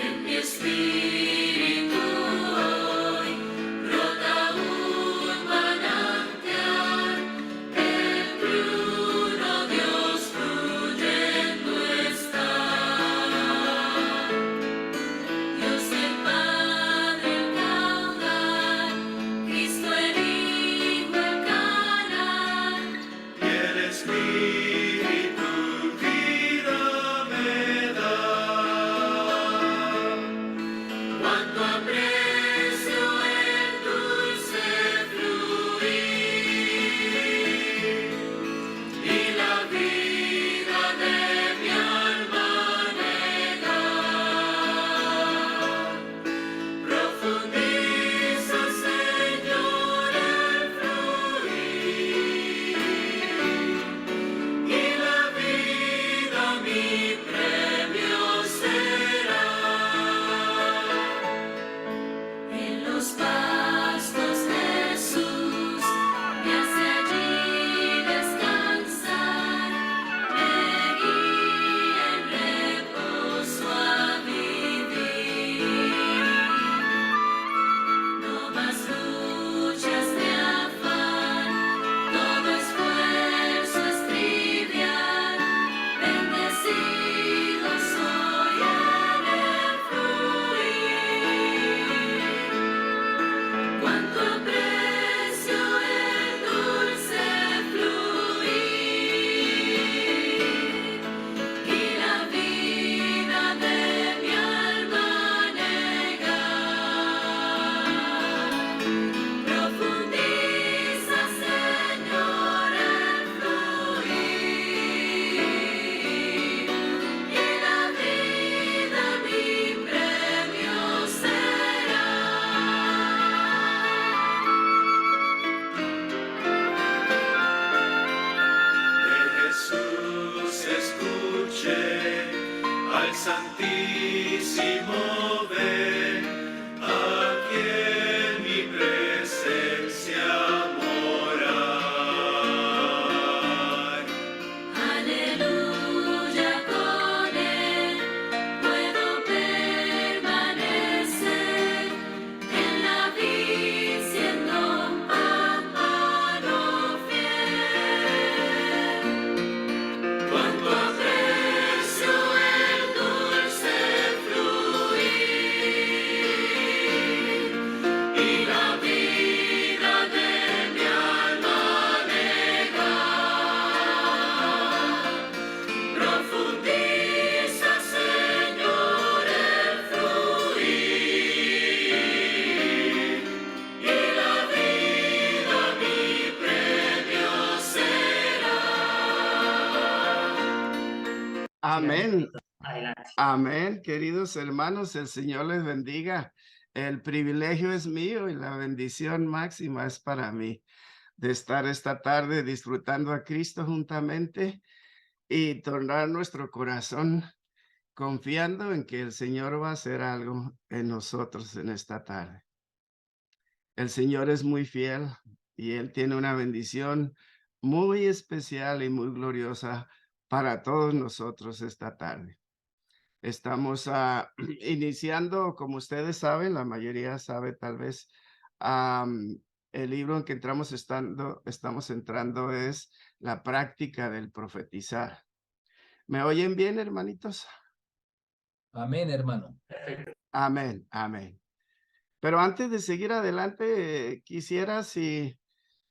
En mi espíritu hoy brota un manantial, el triuno Dios fluyendo está. Dios el Padre el caudal, Cristo el Hijo el canal, y el Espíritu vida me da. Cuánto aprecio el dulce fluir y la vida de mi alma negar. Profundiza, Señor, el fluir y la vida mi premio será. En los pastos Jesús me hace allí descansar, me guía en reposo a vivir. No más luchas de afán, todo esfuerzo es trivial, bendecido soy en el fluir. Cuánto aprecio el dulce fluir y la vida de mi alma negar. Profundiza, Señor, el fluir y la vida mi premio será. De Jesús escuché al Santísimo ven, aquí en mi presencia morar. Aleluya, con él puedo permanecer en la vid siendo amparo fiel. Cuánto aprecio el dulce fluir y la vida de mi alma negar. Profundiza, Señor, el fluir y la vida mi premio será. Amén. Adelante. Amén, queridos hermanos, el Señor les bendiga. El privilegio es mío y la bendición máxima es para mí de estar esta tarde disfrutando a Cristo juntamente y tornar nuestro corazón confiando en que el Señor va a hacer algo en nosotros en esta tarde. El Señor es muy fiel y Él tiene una bendición muy especial y muy gloriosa para todos nosotros esta tarde. Estamos iniciando, como ustedes saben, la mayoría sabe tal vez, el libro en que estamos entrando es la práctica del profetizar. ¿Me oyen bien, hermanitos? Amén, hermano. Amén, amén. Pero antes de seguir adelante, quisiera si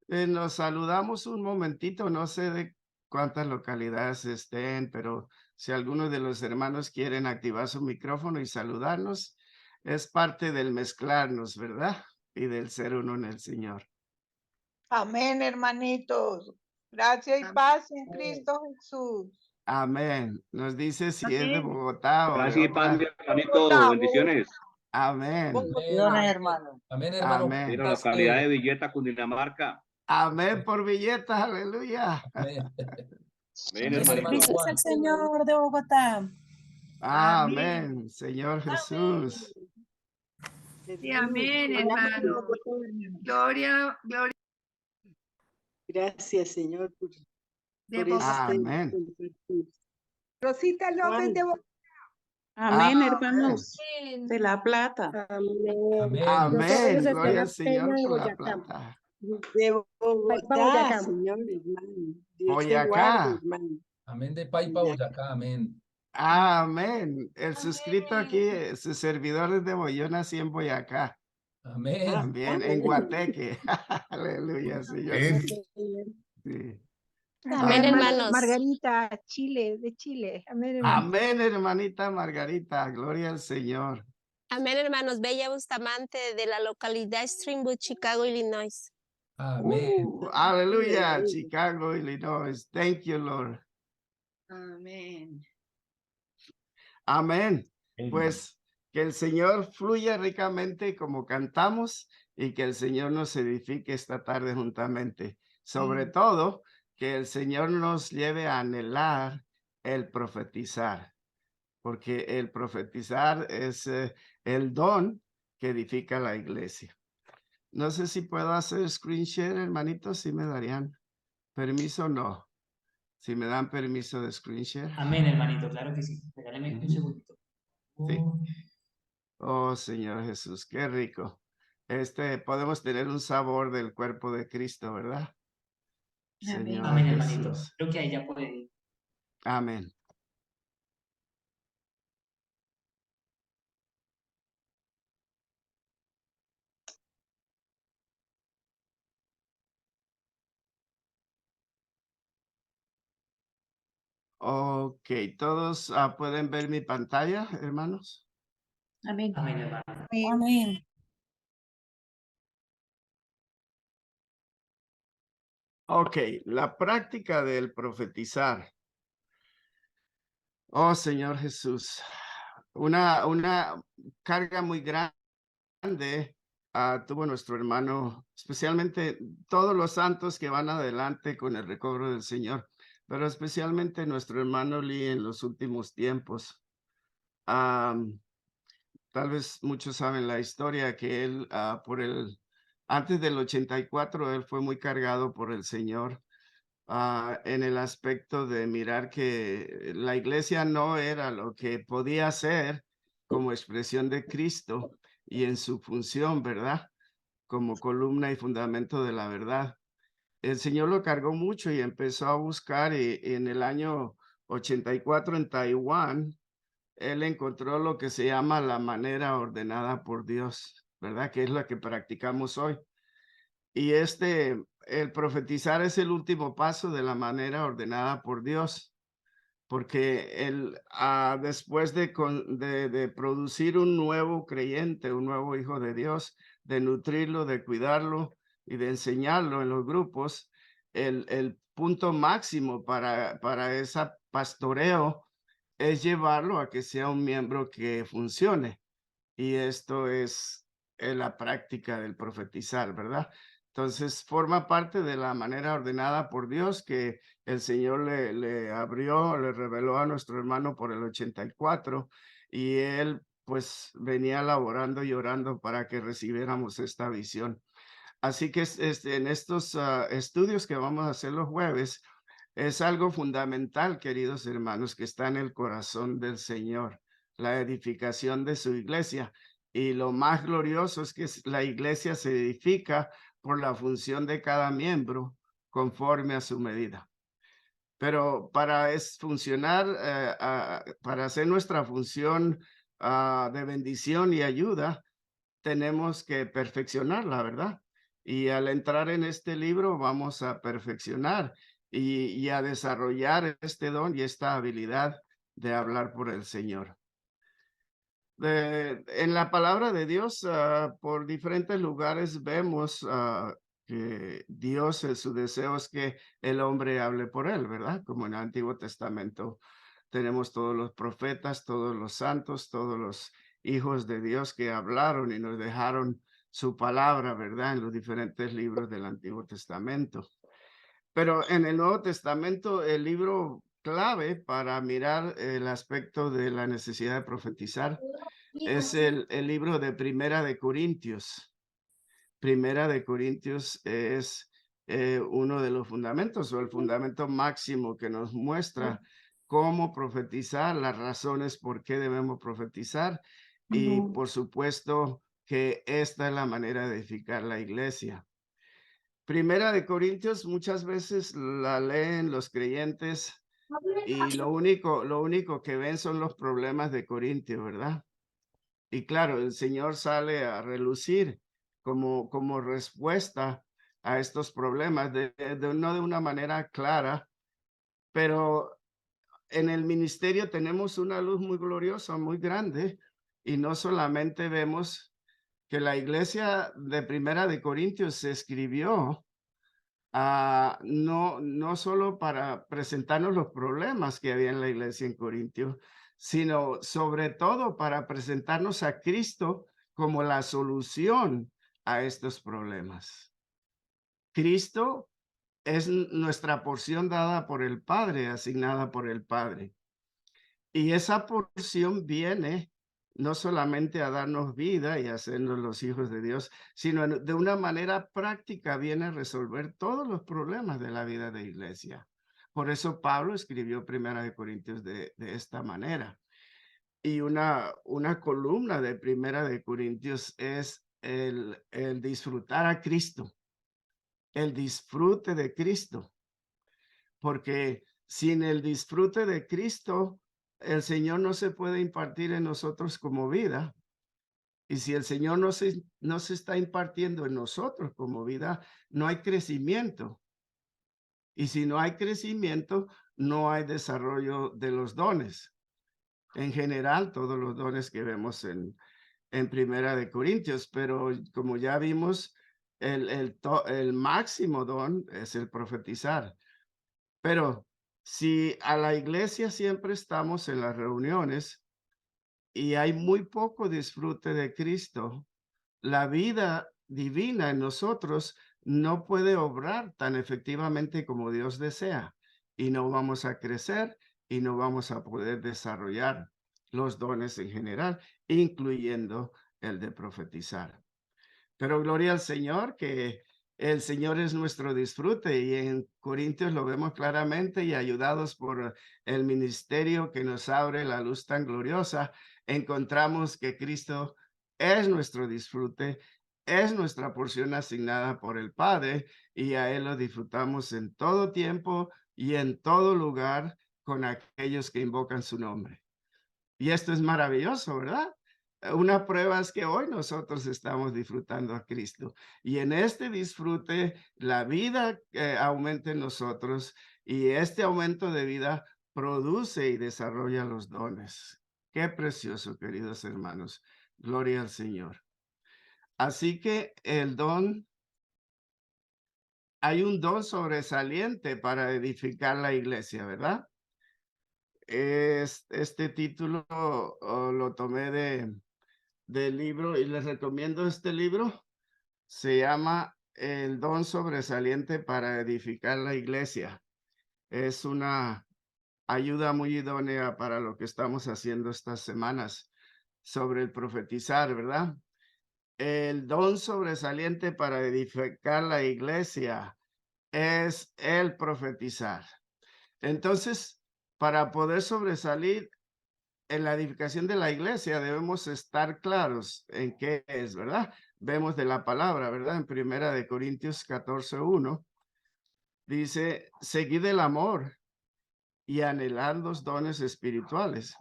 nos saludamos un momentito, no sé de cuántas localidades estén, pero si alguno de los hermanos quieren activar su micrófono y saludarnos, es parte del mezclarnos, ¿verdad? Y del ser uno en el Señor. Amén, hermanitos. Gracias y paz en Cristo Jesús. Amén. Nos dice si es de Bogotá o de Gracias y paz, otra. hermanito. Bendiciones. Amén. Bendiciones, hermano. Amén, hermano. Amén. De la localidad de Villeta, Cundinamarca. Amén por Villetas, aleluya. Amén. Amén, Amén, hermano hermanito. Juan. Señor de Bogotá. Amén, Señor Jesús. Sí, amén, hermano. Gloria, gloria Gracias, Señor, por de este Amén. compartir. Rosita López de Bogotá. Amén, Amén. hermanos. Amén. De La Plata. Amén. Amén. Gloria al Peña Señor de por la Boyacá. plata. De Paipa, Bogotá, Boyacá. señor hermano. Dios te guarde, Boyacá. hermano. Amén de Paipa, Boyacá. Amén. Amén. El suscrito aquí, Amén. su servidor es de Yo nací en Boyacá. Amén. También en Guateque. Aleluya, Señor. Sí. Amén, Aleluya. Margarita, Chile, de Chile. Amén, hermano. Amén, hermanita Margarita. Gloria al Señor. Amén, hermanos. Bella Bustamante de la localidad Streamwood, Chicago, Illinois. Amén. Aleluya, Chicago, Illinois. Thank you, Lord. Amén. Amén. Pues que el Señor fluya ricamente como cantamos y que el Señor nos edifique esta tarde juntamente. Sobre todo, que el Señor nos lleve a anhelar el profetizar, porque el profetizar es el don que edifica la iglesia. No sé si puedo hacer screen share, hermanitos, si me darían permiso o no. Si me dan permiso de screen share. Amén, hermanito, claro que sí. Regáleme un segundito. Sí. Oh, Señor Jesús, qué rico. Podemos tener un sabor del cuerpo de Cristo, ¿verdad? Señor Amén, hermanito. Jesús. Creo que ahí ya puede ir. Amén. Ok, ¿todos pueden ver mi pantalla, hermanos? Amén. Amén, hermano. Amén. Ok, la práctica del profetizar. Oh, Señor Jesús, una carga muy grande tuvo nuestro hermano, especialmente todos los santos que van adelante con el recobro del Señor, pero especialmente nuestro hermano Lee en los últimos tiempos. Tal vez muchos saben la historia que él, antes del 84, él fue muy cargado por el Señor en el aspecto de mirar que la iglesia no era lo que podía ser como expresión de Cristo y en su función, ¿verdad? Como columna y fundamento de la verdad. El Señor lo cargó mucho y empezó a buscar y en el año 84 en Taiwán, él encontró lo que se llama la manera ordenada por Dios, ¿verdad? Que es la que practicamos hoy. Y el profetizar es el último paso de la manera ordenada por Dios, porque después de producir un nuevo creyente, un nuevo hijo de Dios, de nutrirlo, de cuidarlo y de enseñarlo en los grupos, el punto máximo para ese pastoreo es llevarlo a que sea un miembro que funcione. Y esto es la práctica del profetizar, ¿verdad? Entonces, forma parte de la manera ordenada por Dios que el Señor le abrió, le reveló a nuestro hermano por el 84 y él pues venía laborando y orando para que recibiéramos esta visión. Así que en estos estudios que vamos a hacer los jueves, es algo fundamental, queridos hermanos, que está en el corazón del Señor, la edificación de su iglesia. Y lo más glorioso es que la iglesia se edifica por la función de cada miembro conforme a su medida. Pero para funcionar, para hacer nuestra función de bendición y ayuda, tenemos que perfeccionarla, ¿verdad? Y al entrar en este libro vamos a perfeccionar y a desarrollar este don y esta habilidad de hablar por el Señor. En la palabra de Dios, por diferentes lugares vemos que Dios, su deseo es que el hombre hable por él, ¿verdad? Como en el Antiguo Testamento tenemos todos los profetas, todos los santos, todos los hijos de Dios que hablaron y nos dejaron su palabra, ¿verdad? En los diferentes libros del Antiguo Testamento. Pero en el Nuevo Testamento, el libro clave para mirar el aspecto de la necesidad de profetizar es el libro de Primera de Corintios. Primera de Corintios es uno de los fundamentos o el fundamento máximo que nos muestra cómo profetizar, las razones por qué debemos profetizar y por supuesto que esta es la manera de edificar la iglesia. Primera de Corintios muchas veces la leen los creyentes y lo único que ven son los problemas de Corintio, ¿verdad? Y claro, el Señor sale a relucir como respuesta a estos problemas, no de una manera clara, pero en el ministerio tenemos una luz muy gloriosa, muy grande, y no solamente vemos que la iglesia de Primera de Corintios se escribió no solo para presentarnos los problemas que había en la iglesia en Corintio, sino sobre todo para presentarnos a Cristo como la solución a estos problemas. Cristo es nuestra porción dada por el Padre, asignada por el Padre. Y esa porción viene no solamente a darnos vida y hacernos los hijos de Dios, sino de una manera práctica viene a resolver todos los problemas de la vida de iglesia. Por eso Pablo escribió Primera de Corintios de esta manera. Y una columna de Primera de Corintios es el disfrutar a Cristo, el disfrute de Cristo, porque sin el disfrute de Cristo, el Señor no se puede impartir en nosotros como vida. Y si el Señor no se está impartiendo en nosotros como vida, no hay crecimiento. Y si no hay crecimiento, no hay desarrollo de los dones. En general, todos los dones que vemos en Primera de Corintios, pero como ya vimos, el máximo don es el profetizar. Pero si a la iglesia siempre estamos en las reuniones y hay muy poco disfrute de Cristo, la vida divina en nosotros no puede obrar tan efectivamente como Dios desea y no vamos a crecer y no vamos a poder desarrollar los dones en general, incluyendo el de profetizar. Pero gloria al Señor, que el Señor es nuestro disfrute y en Corintios lo vemos claramente y ayudados por el ministerio que nos abre la luz tan gloriosa, encontramos que Cristo es nuestro disfrute, es nuestra porción asignada por el Padre y a Él lo disfrutamos en todo tiempo y en todo lugar con aquellos que invocan su nombre. Y esto es maravilloso, ¿verdad? Una prueba es que hoy nosotros estamos disfrutando a Cristo y en este disfrute la vida aumenta en nosotros y este aumento de vida produce y desarrolla los dones. Qué precioso, queridos hermanos. Gloria al Señor. Así que hay un don sobresaliente para edificar la iglesia, ¿verdad? Este título lo tomé del libro y les recomiendo este libro. Se llama El don sobresaliente para edificar la iglesia. Es una ayuda muy idónea para lo que estamos haciendo estas semanas sobre el profetizar, ¿verdad? El don sobresaliente para edificar la iglesia es el profetizar. Entonces, para poder sobresalir en la edificación de la iglesia debemos estar claros en qué es, ¿verdad? Vemos de la palabra, ¿verdad? En Primera de Corintios 14:1 dice, seguid el amor y anhelad los dones espirituales,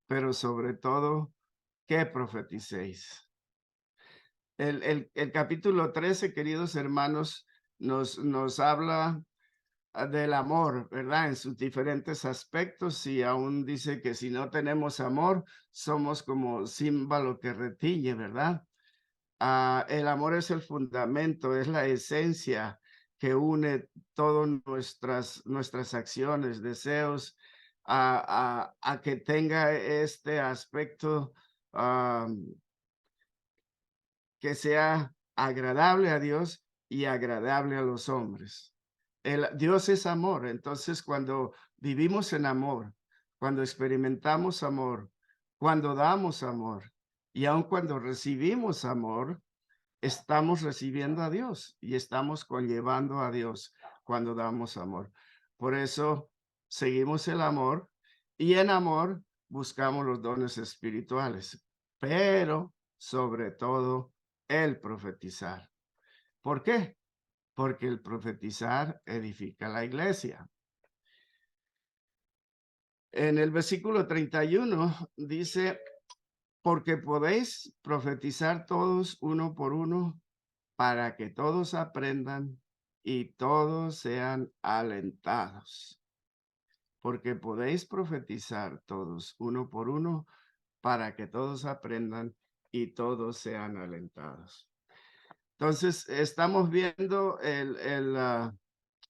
pero sobre todo, que profeticéis. El capítulo 13, queridos hermanos, nos habla del amor, ¿verdad? En sus diferentes aspectos y aún dice que si no tenemos amor, somos como címbalo que retiñe, ¿verdad? El amor es el fundamento, es la esencia que une todas nuestras acciones, deseos, a que tenga este aspecto que sea agradable a Dios y agradable a los hombres. Dios es amor, entonces cuando vivimos en amor, cuando experimentamos amor, cuando damos amor y aun cuando recibimos amor, estamos recibiendo a Dios y estamos conllevando a Dios cuando damos amor. Por eso seguimos el amor y en amor buscamos los dones espirituales, pero sobre todo el profetizar. ¿Por qué? Porque el profetizar edifica la iglesia. En el versículo 31 dice, porque podéis profetizar todos uno por uno para que todos aprendan y todos sean alentados. Porque podéis profetizar todos uno por uno para que todos aprendan y todos sean alentados. Entonces, estamos viendo el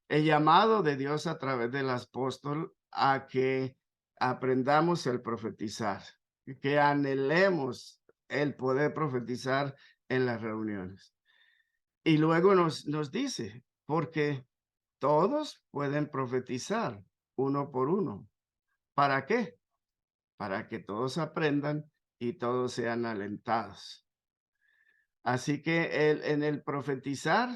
llamado de Dios a través del apóstol a que aprendamos el profetizar, que anhelemos el poder profetizar en las reuniones. Y luego nos dice, porque todos pueden profetizar uno por uno. ¿Para qué? Para que todos aprendan y todos sean alentados. Así que en el profetizar,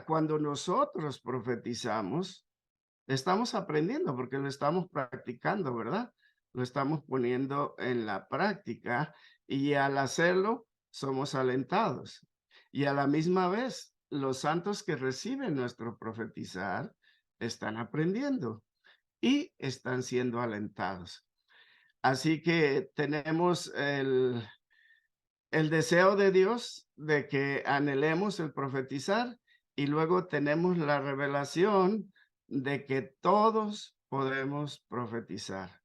cuando nosotros profetizamos, estamos aprendiendo porque lo estamos practicando, ¿verdad? Lo estamos poniendo en la práctica y al hacerlo somos alentados. Y a la misma vez, los santos que reciben nuestro profetizar están aprendiendo y están siendo alentados. Así que tenemos el deseo de Dios de que anhelemos el profetizar y luego tenemos la revelación de que todos podemos profetizar.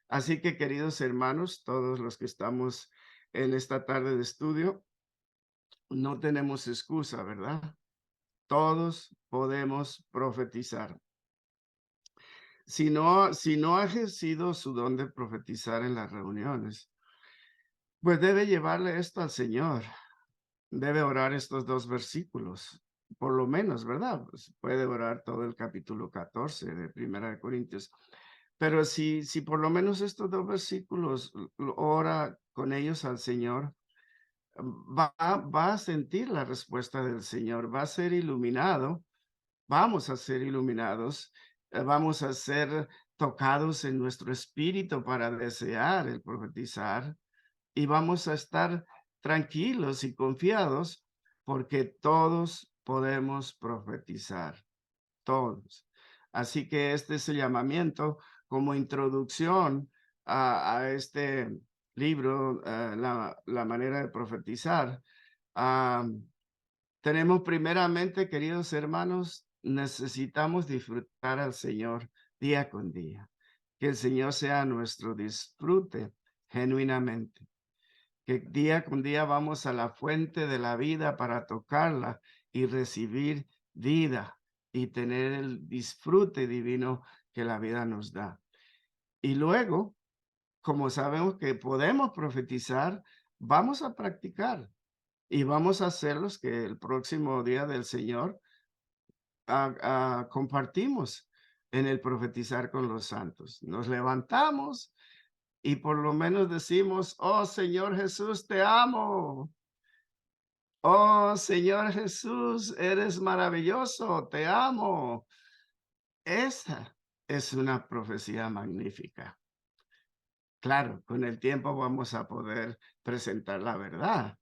Así que, queridos hermanos, todos los que estamos en esta tarde de estudio, no tenemos excusa, ¿verdad? Todos podemos profetizar. Si no ha ejercido su don de profetizar en las reuniones, pues debe llevarle esto al Señor. Debe orar estos 2 versículos, por lo menos, ¿verdad? Pues puede orar todo el capítulo 14 de Primera de Corintios. Pero si por lo menos estos 2 versículos ora con ellos al Señor, va a sentir la respuesta del Señor, va a ser iluminado, vamos a ser iluminados, vamos a ser tocados en nuestro espíritu para desear el profetizar y vamos a estar tranquilos y confiados porque todos podemos profetizar, todos. Así que este es el llamamiento como introducción a este libro, la manera de profetizar. Tenemos primeramente, queridos hermanos, necesitamos disfrutar al Señor día con día. Que el Señor sea nuestro disfrute genuinamente. Que día con día vamos a la fuente de la vida para tocarla y recibir vida y tener el disfrute divino que la vida nos da. Y luego, como sabemos que podemos profetizar, vamos a practicar y vamos a hacer los que el próximo día del Señor compartimos en el profetizar con los santos. Nos levantamos y por lo menos decimos, oh Señor Jesús, te amo. Oh Señor Jesús, eres maravilloso, te amo. Esa es una profecía magnífica. Claro, con el tiempo vamos a poder presentar la verdad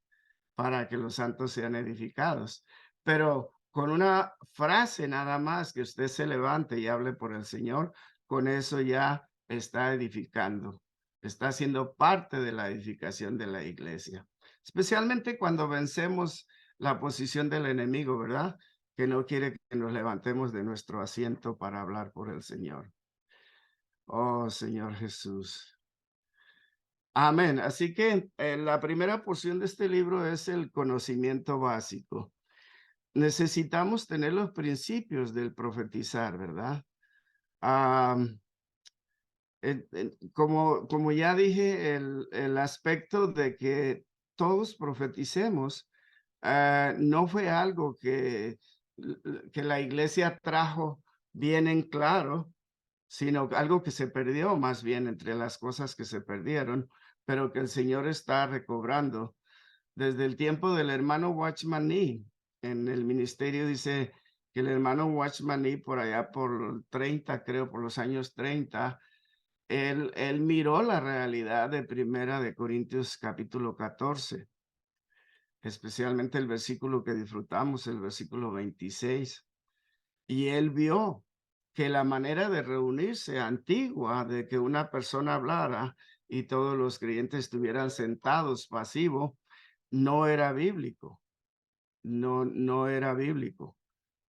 para que los santos sean edificados. Pero con una frase nada más que usted se levante y hable por el Señor, con eso ya está edificando. Está siendo parte de la edificación de la iglesia. Especialmente cuando vencemos la posición del enemigo, ¿verdad? Que no quiere que nos levantemos de nuestro asiento para hablar por el Señor. Oh, Señor Jesús. Amén. Así que la primera porción de este libro es el conocimiento básico. Necesitamos tener los principios del profetizar, ¿verdad? Como ya dije, el aspecto de que todos profeticemos no fue algo que la iglesia trajo bien en claro, sino algo que se perdió más bien entre las cosas que se perdieron, pero que el Señor está recobrando. Desde el tiempo del hermano Watchman Nee, en el ministerio dice, que el hermano Watchman Nee por allá por 30, creo, por los años 30, él miró la realidad de Primera de Corintios capítulo 14, especialmente el versículo que disfrutamos, el versículo 26. Y él vio que la manera de reunirse antigua, de que una persona hablara y todos los creyentes estuvieran sentados pasivos, no era bíblico. No era bíblico.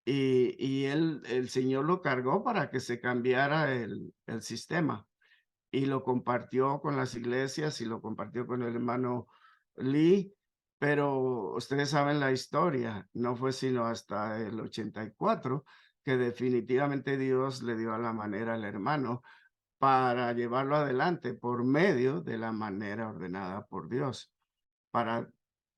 Y el Señor lo cargó para que se cambiara el sistema y lo compartió con las iglesias y lo compartió con el hermano Lee, pero ustedes saben la historia, no fue sino hasta el 84 que definitivamente Dios le dio a la manera al hermano para llevarlo adelante por medio de la manera ordenada por Dios, para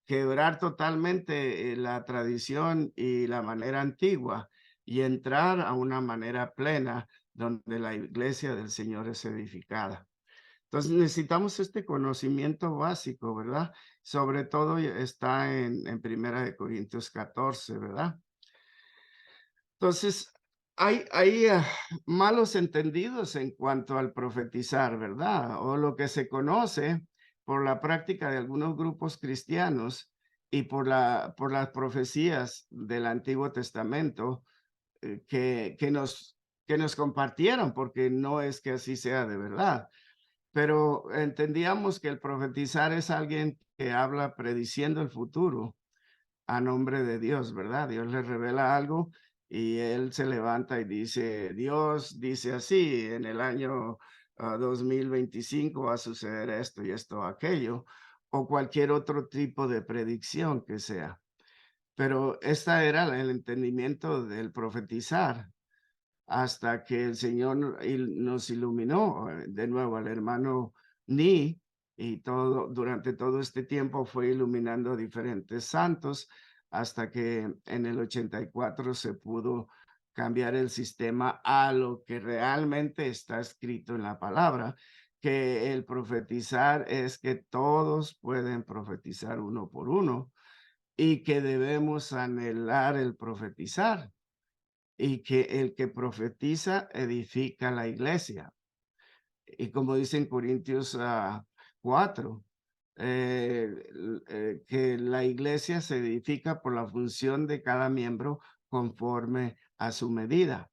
quebrar totalmente la tradición y la manera antigua y entrar a una manera plena donde la iglesia del Señor es edificada. Entonces necesitamos este conocimiento básico, ¿verdad? Sobre todo está en Primera de Corintios 14, ¿verdad? Entonces, hay malos entendidos en cuanto al profetizar, ¿verdad? O lo que se conoce por la práctica de algunos grupos cristianos y por las profecías del Antiguo Testamento que nos compartieron, porque no es que así sea de verdad. Pero entendíamos que el profetizar es alguien que habla prediciendo el futuro a nombre de Dios, ¿verdad? Dios le revela algo y él se levanta y dice, Dios dice así, en el año 2025 va a suceder esto y esto, aquello, o cualquier otro tipo de predicción que sea. Pero esta era el entendimiento del profetizar hasta que el Señor nos iluminó de nuevo al hermano Ni y durante todo este tiempo fue iluminando a diferentes santos hasta que en el 84 se pudo cambiar el sistema a lo que realmente está escrito en la palabra, que el profetizar es que todos pueden profetizar uno por uno y que debemos anhelar el profetizar y que el que profetiza edifica la iglesia. Y como dice en Corintios 4, que la iglesia se edifica por la función de cada miembro conforme a su medida.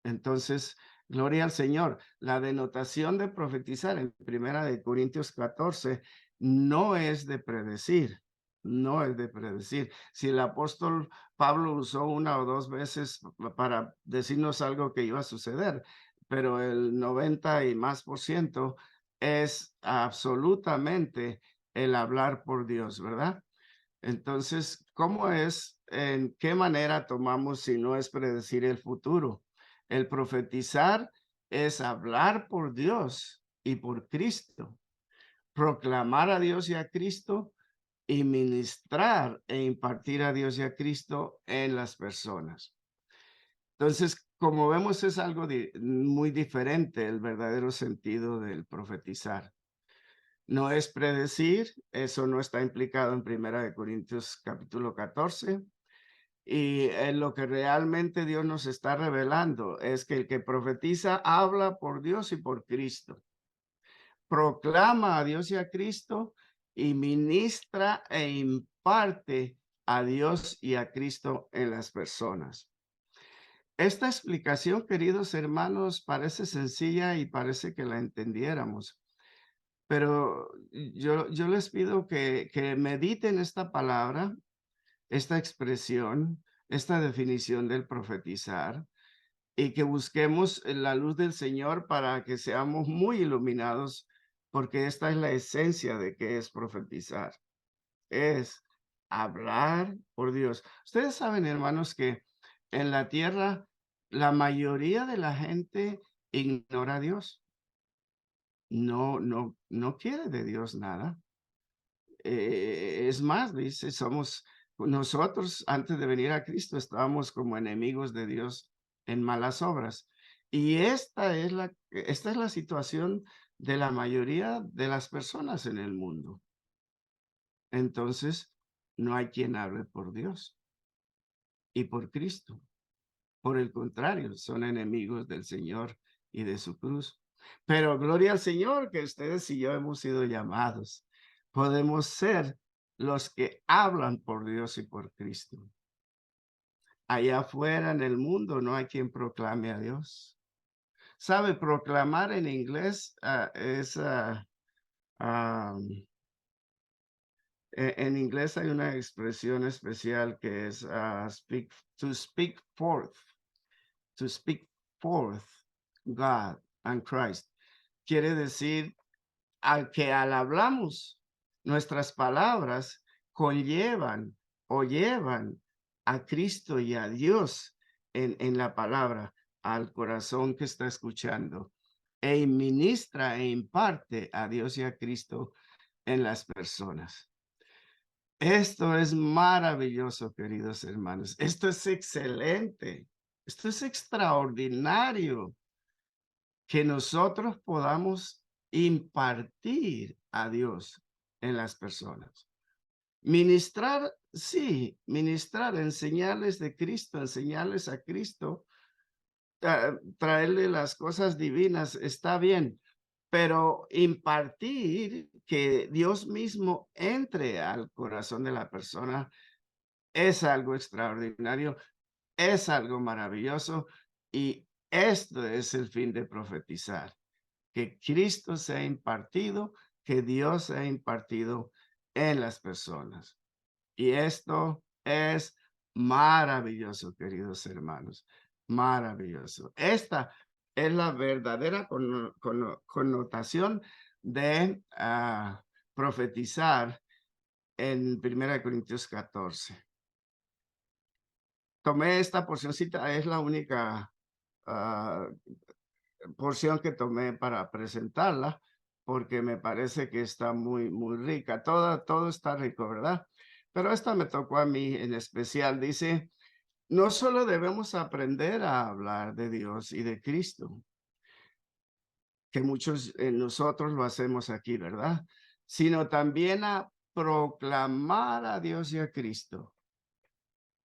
Entonces, gloria al Señor. La denotación de profetizar en Primera de Corintios 14 no es de predecir, no es de predecir. Si el apóstol Pablo usó una o dos veces para decirnos algo que iba a suceder, pero el 90 y más por ciento es absolutamente el hablar por Dios, ¿verdad? Entonces, ¿cómo es, en qué manera tomamos si no es predecir el futuro? El profetizar es hablar por Dios y por Cristo, proclamar a Dios y a Cristo y ministrar e impartir a Dios y a Cristo en las personas. Entonces, como vemos, es algo muy diferente el verdadero sentido del profetizar. No es predecir, eso no está implicado en Primera de Corintios capítulo 14. Y lo que realmente Dios nos está revelando es que el que profetiza habla por Dios y por Cristo. Proclama a Dios y a Cristo y ministra e imparte a Dios y a Cristo en las personas. Esta explicación, queridos hermanos, parece sencilla y parece que la entendiéramos. Pero yo les pido que mediten esta palabra, esta expresión, esta definición del profetizar y que busquemos la luz del Señor para que seamos muy iluminados, porque esta es la esencia de qué es profetizar. Es hablar por Dios. Ustedes saben, hermanos, que en la tierra la mayoría de la gente ignora a Dios. No quiere de Dios nada. Es más, dice, nosotros antes de venir a Cristo estábamos como enemigos de Dios en malas obras. Y esta es la situación de la mayoría de las personas en el mundo. Entonces, no hay quien hable por Dios. y por Cristo. Por el contrario, son enemigos del Señor y de su cruz. Pero gloria al Señor que ustedes y yo hemos sido llamados. Podemos ser los que hablan por Dios y por Cristo. Allá afuera en el mundo no hay quien proclame a Dios. ¿Sabe? Proclamar en inglés en inglés hay una expresión especial que es to speak forth God and Christ. Quiere decir que al hablamos, nuestras palabras conllevan o llevan a Cristo y a Dios en la palabra al corazón que está escuchando e ministra e imparte a Dios y a Cristo en las personas. Esto es maravilloso, queridos hermanos. Esto es excelente. Esto es extraordinario que nosotros podamos impartir a Dios en las personas. Ministrar, sí, ministrar, enseñarles de Cristo, enseñarles a Cristo, traerle las cosas divinas, está bien, pero impartir que Dios mismo entre al corazón de la persona es algo extraordinario, es algo maravilloso y esto es el fin de profetizar, que Cristo sea impartido, que Dios sea impartido en las personas. Y esto es maravilloso, queridos hermanos, maravilloso. Esta es la verdadera connotación de profetizar en 1 Corintios 14. Tomé esta porcioncita, es la única porción que tomé para presentarla, porque me parece que está muy rica. Todo está rico, ¿verdad? Pero esta me tocó a mí en especial. Dice, no solo debemos aprender a hablar de Dios y de Cristo, que muchos de nosotros lo hacemos aquí, ¿verdad? Sino también a proclamar a Dios y a Cristo.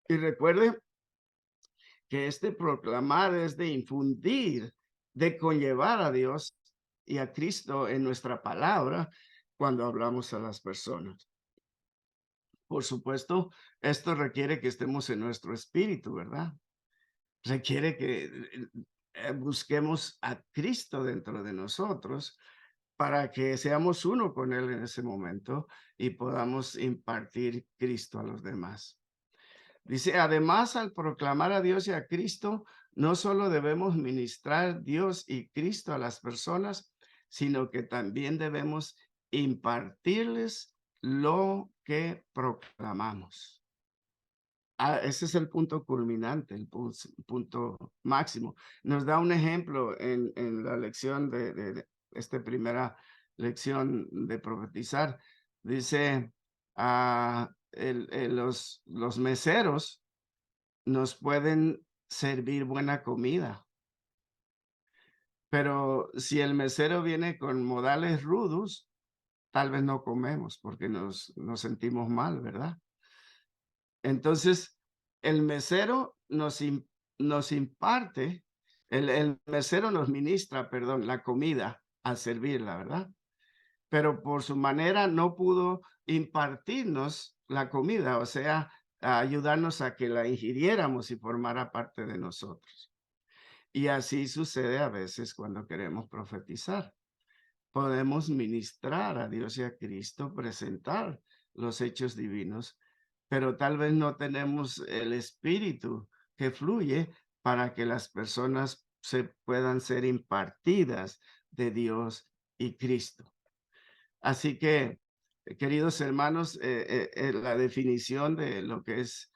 Y recuerde que este proclamar es de infundir, de conllevar a Dios y a Cristo en nuestra palabra cuando hablamos a las personas. Por supuesto, esto requiere que estemos en nuestro espíritu, ¿verdad? Requiere que busquemos a Cristo dentro de nosotros para que seamos uno con Él en ese momento y podamos impartir Cristo a los demás. Dice, además, al proclamar a Dios y a Cristo, no solo debemos ministrar Dios y Cristo a las personas, sino que también debemos impartirles lo que proclamamos. Ese es el punto culminante, el punto máximo. Nos da un ejemplo en la lección de esta primera lección de profetizar. Dice, los meseros nos pueden servir buena comida, pero si el mesero viene con modales rudos, tal vez no comemos porque nos sentimos mal, ¿verdad? Entonces, el mesero nos imparte, el mesero nos ministra, perdón, la comida al servirla, ¿verdad? Pero por su manera no pudo impartirnos la comida, o sea, ayudarnos a que la ingiriéramos y formara parte de nosotros. Y así sucede a veces cuando queremos profetizar. Podemos ministrar a Dios y a Cristo, presentar los hechos divinos, pero tal vez no tenemos el espíritu que fluye para que las personas se puedan ser impartidas de Dios y Cristo. Así que, queridos hermanos, la definición de lo que es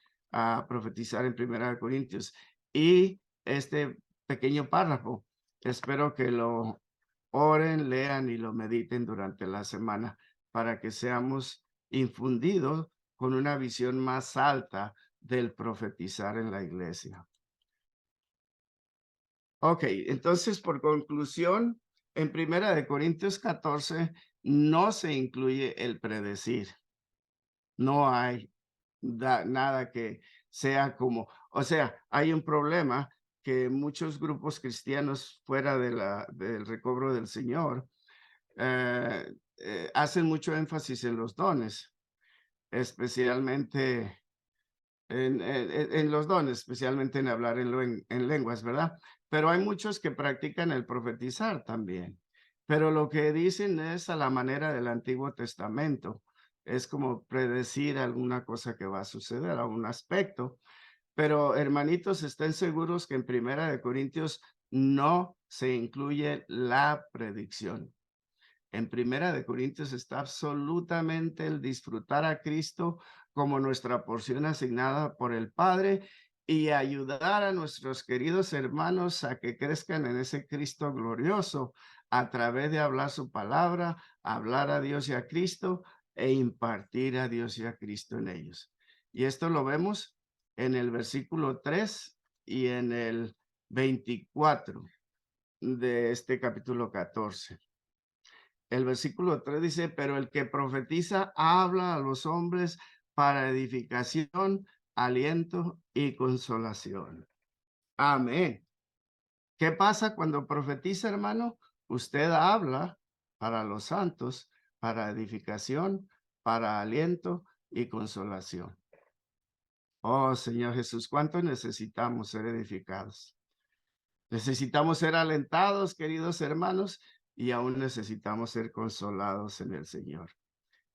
profetizar en 1 Corintios y este pequeño párrafo, espero que lo oren, lean y lo mediten durante la semana para que seamos infundidos con una visión más alta del profetizar en la iglesia. Ok, entonces por conclusión, en 1 Corintios 14 no se incluye el predecir. No hay nada que sea como, o sea, hay un problema que muchos grupos cristianos fuera del recobro del Señor hacen mucho énfasis en los dones, especialmente en los dones, especialmente en hablar en lenguas, ¿verdad? Pero hay muchos que practican el profetizar también. Pero lo que dicen es a la manera del Antiguo Testamento. Es como predecir alguna cosa que va a suceder, algún aspecto. Pero hermanitos, estén seguros que en Primera de Corintios no se incluye la predicción. En Primera de Corintios está absolutamente el disfrutar a Cristo como nuestra porción asignada por el Padre y ayudar a nuestros queridos hermanos a que crezcan en ese Cristo glorioso a través de hablar su palabra, hablar a Dios y a Cristo e impartir a Dios y a Cristo en ellos. Y esto lo vemos en el versículo 3 y en el 24 de este capítulo 14. El versículo 3 dice, pero el que profetiza habla a los hombres para edificación, aliento y consolación. Amén. ¿Qué pasa cuando profetiza, hermano? Usted habla para los santos, para edificación, para aliento y consolación. Oh, Señor Jesús, ¿cuánto necesitamos ser edificados? Necesitamos ser alentados, queridos hermanos, y aún necesitamos ser consolados en el Señor.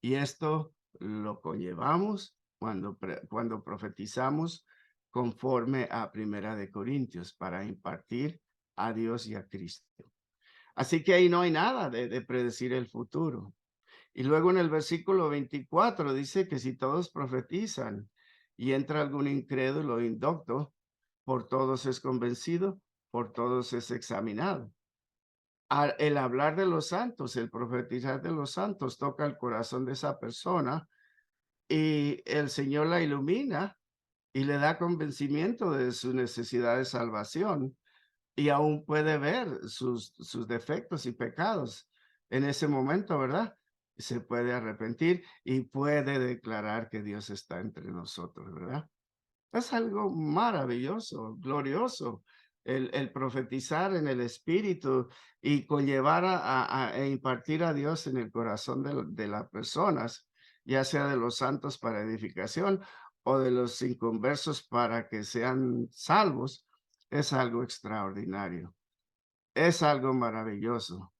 Y esto lo conllevamos cuando profetizamos conforme a Primera de Corintios para impartir a Dios y a Cristo. Así que ahí no hay nada de predecir el futuro. Y luego en el versículo 24 dice que si todos profetizan y entra algún incrédulo o indocto, por todos es convencido, por todos es examinado. El hablar de los santos, el profetizar de los santos toca el corazón de esa persona y el Señor la ilumina y le da convencimiento de su necesidad de salvación y aún puede ver sus defectos y pecados en ese momento, ¿verdad? Se puede arrepentir y puede declarar que Dios está entre nosotros, ¿verdad? Es algo maravilloso, glorioso, el profetizar en el Espíritu y conllevar a impartir a Dios en el corazón de las personas, ya sea de los santos para edificación o de los inconversos para que sean salvos, es algo extraordinario, es algo maravilloso.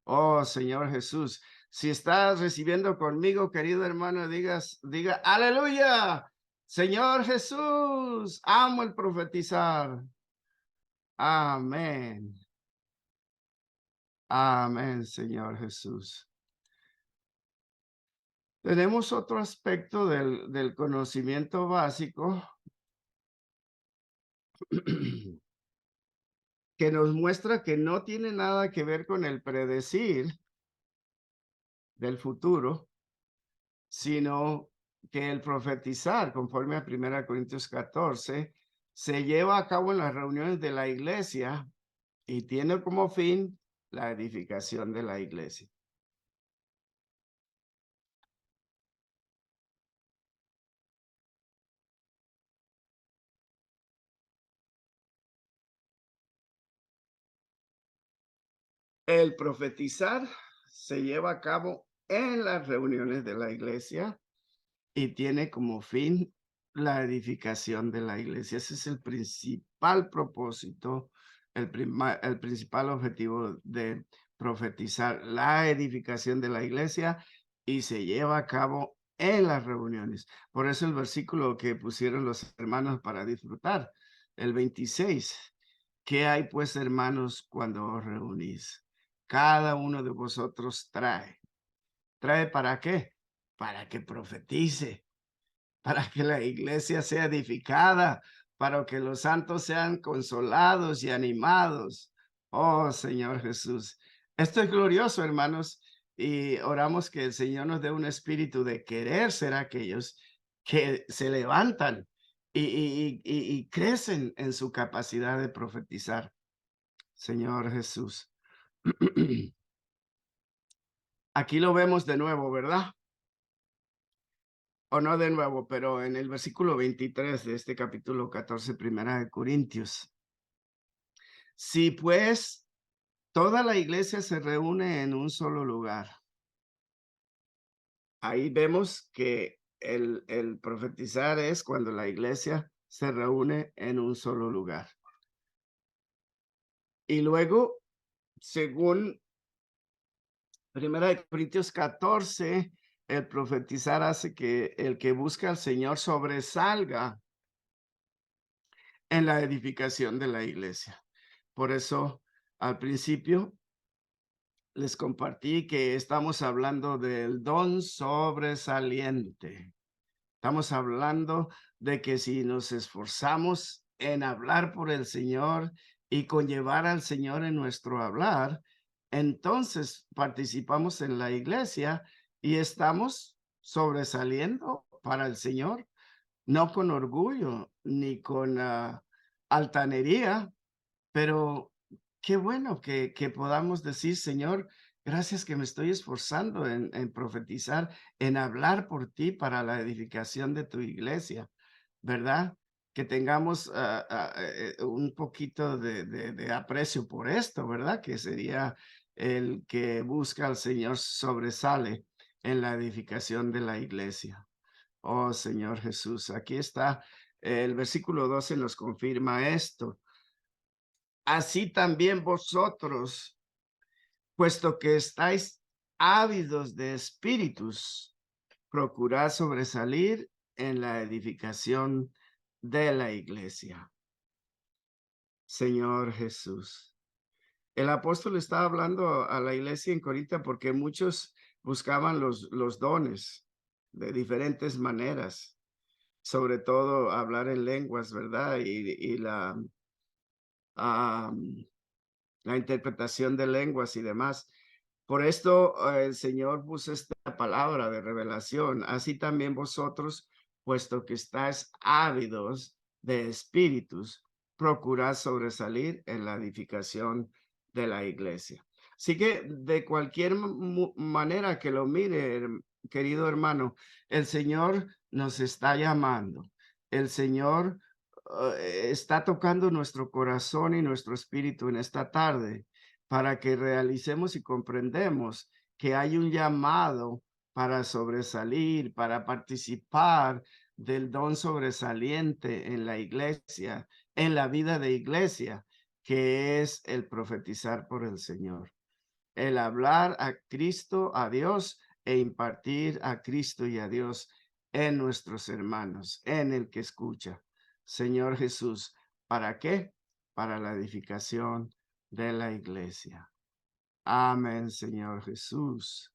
Oh, Señor Jesús, si estás recibiendo conmigo, querido hermano, diga, aleluya. Señor Jesús, amo el profetizar. Amén. Amén, Señor Jesús. Tenemos otro aspecto del conocimiento básico que nos muestra que no tiene nada que ver con el predecir del futuro, sino que el profetizar, conforme a 1 Corintios 14, se lleva a cabo en las reuniones de la iglesia y tiene como fin la edificación de la iglesia. El profetizar se lleva a cabo en las reuniones de la iglesia y tiene como fin la edificación de la iglesia. Ese es el principal propósito, el principal objetivo de profetizar, la edificación de la iglesia, y se lleva a cabo en las reuniones. Por eso el versículo que pusieron los hermanos para disfrutar, el 26, ¿qué hay pues, hermanos, cuando os reunís? Cada uno de vosotros trae. ¿Trae para qué? Para que profetice, para que la iglesia sea edificada, para que los santos sean consolados y animados. Oh, Señor Jesús. Esto es glorioso, hermanos, y oramos que el Señor nos dé un espíritu de querer ser aquellos que se levantan y crecen en su capacidad de profetizar. Señor Jesús. Aquí lo vemos de nuevo, ¿verdad? o no de nuevo, pero en el versículo 23 de este capítulo 14, Primera de Corintios. Si pues toda la iglesia se reúne en un solo lugar. Ahí vemos que el profetizar es cuando la iglesia se reúne en un solo lugar. Y luego, según 1 Corintios 14, el profetizar hace que el que busca al Señor sobresalga en la edificación de la iglesia. Por eso, al principio, les compartí que estamos hablando del don sobresaliente. Estamos hablando de que si nos esforzamos en hablar por el Señor y conllevar al Señor en nuestro hablar, entonces participamos en la iglesia y estamos sobresaliendo para el Señor, no con orgullo ni con altanería, pero qué bueno que podamos decir, Señor, gracias que me estoy esforzando en profetizar, en hablar por ti para la edificación de tu iglesia, ¿verdad? Que tengamos un poquito de aprecio por esto, ¿verdad? Que sería el que busca al Señor sobresale en la edificación de la iglesia. Oh, Señor Jesús, aquí está el versículo 12 nos confirma esto. Así también vosotros, puesto que estáis ávidos de espíritus, procurad sobresalir en la edificación de la iglesia. Señor Jesús. El apóstol estaba hablando a la iglesia en Corinto porque muchos buscaban los dones de diferentes maneras, sobre todo hablar en lenguas, ¿verdad? Y la interpretación de lenguas y demás. Por esto el Señor puso esta palabra de revelación. Así también vosotros, puesto que estáis ávidos de espíritus, procurad sobresalir en la edificación de la iglesia. Así que de cualquier manera que lo mire, querido hermano, el Señor nos está llamando. El Señor está tocando nuestro corazón y nuestro espíritu en esta tarde para que realicemos y comprendemos que hay un llamado para sobresalir, para participar del don sobresaliente en la iglesia, en la vida de iglesia, que es el profetizar por el Señor, el hablar a Cristo, a Dios, e impartir a Cristo y a Dios en nuestros hermanos, en el que escucha. Señor Jesús, ¿para qué? Para la edificación de la iglesia. Amén, Señor Jesús.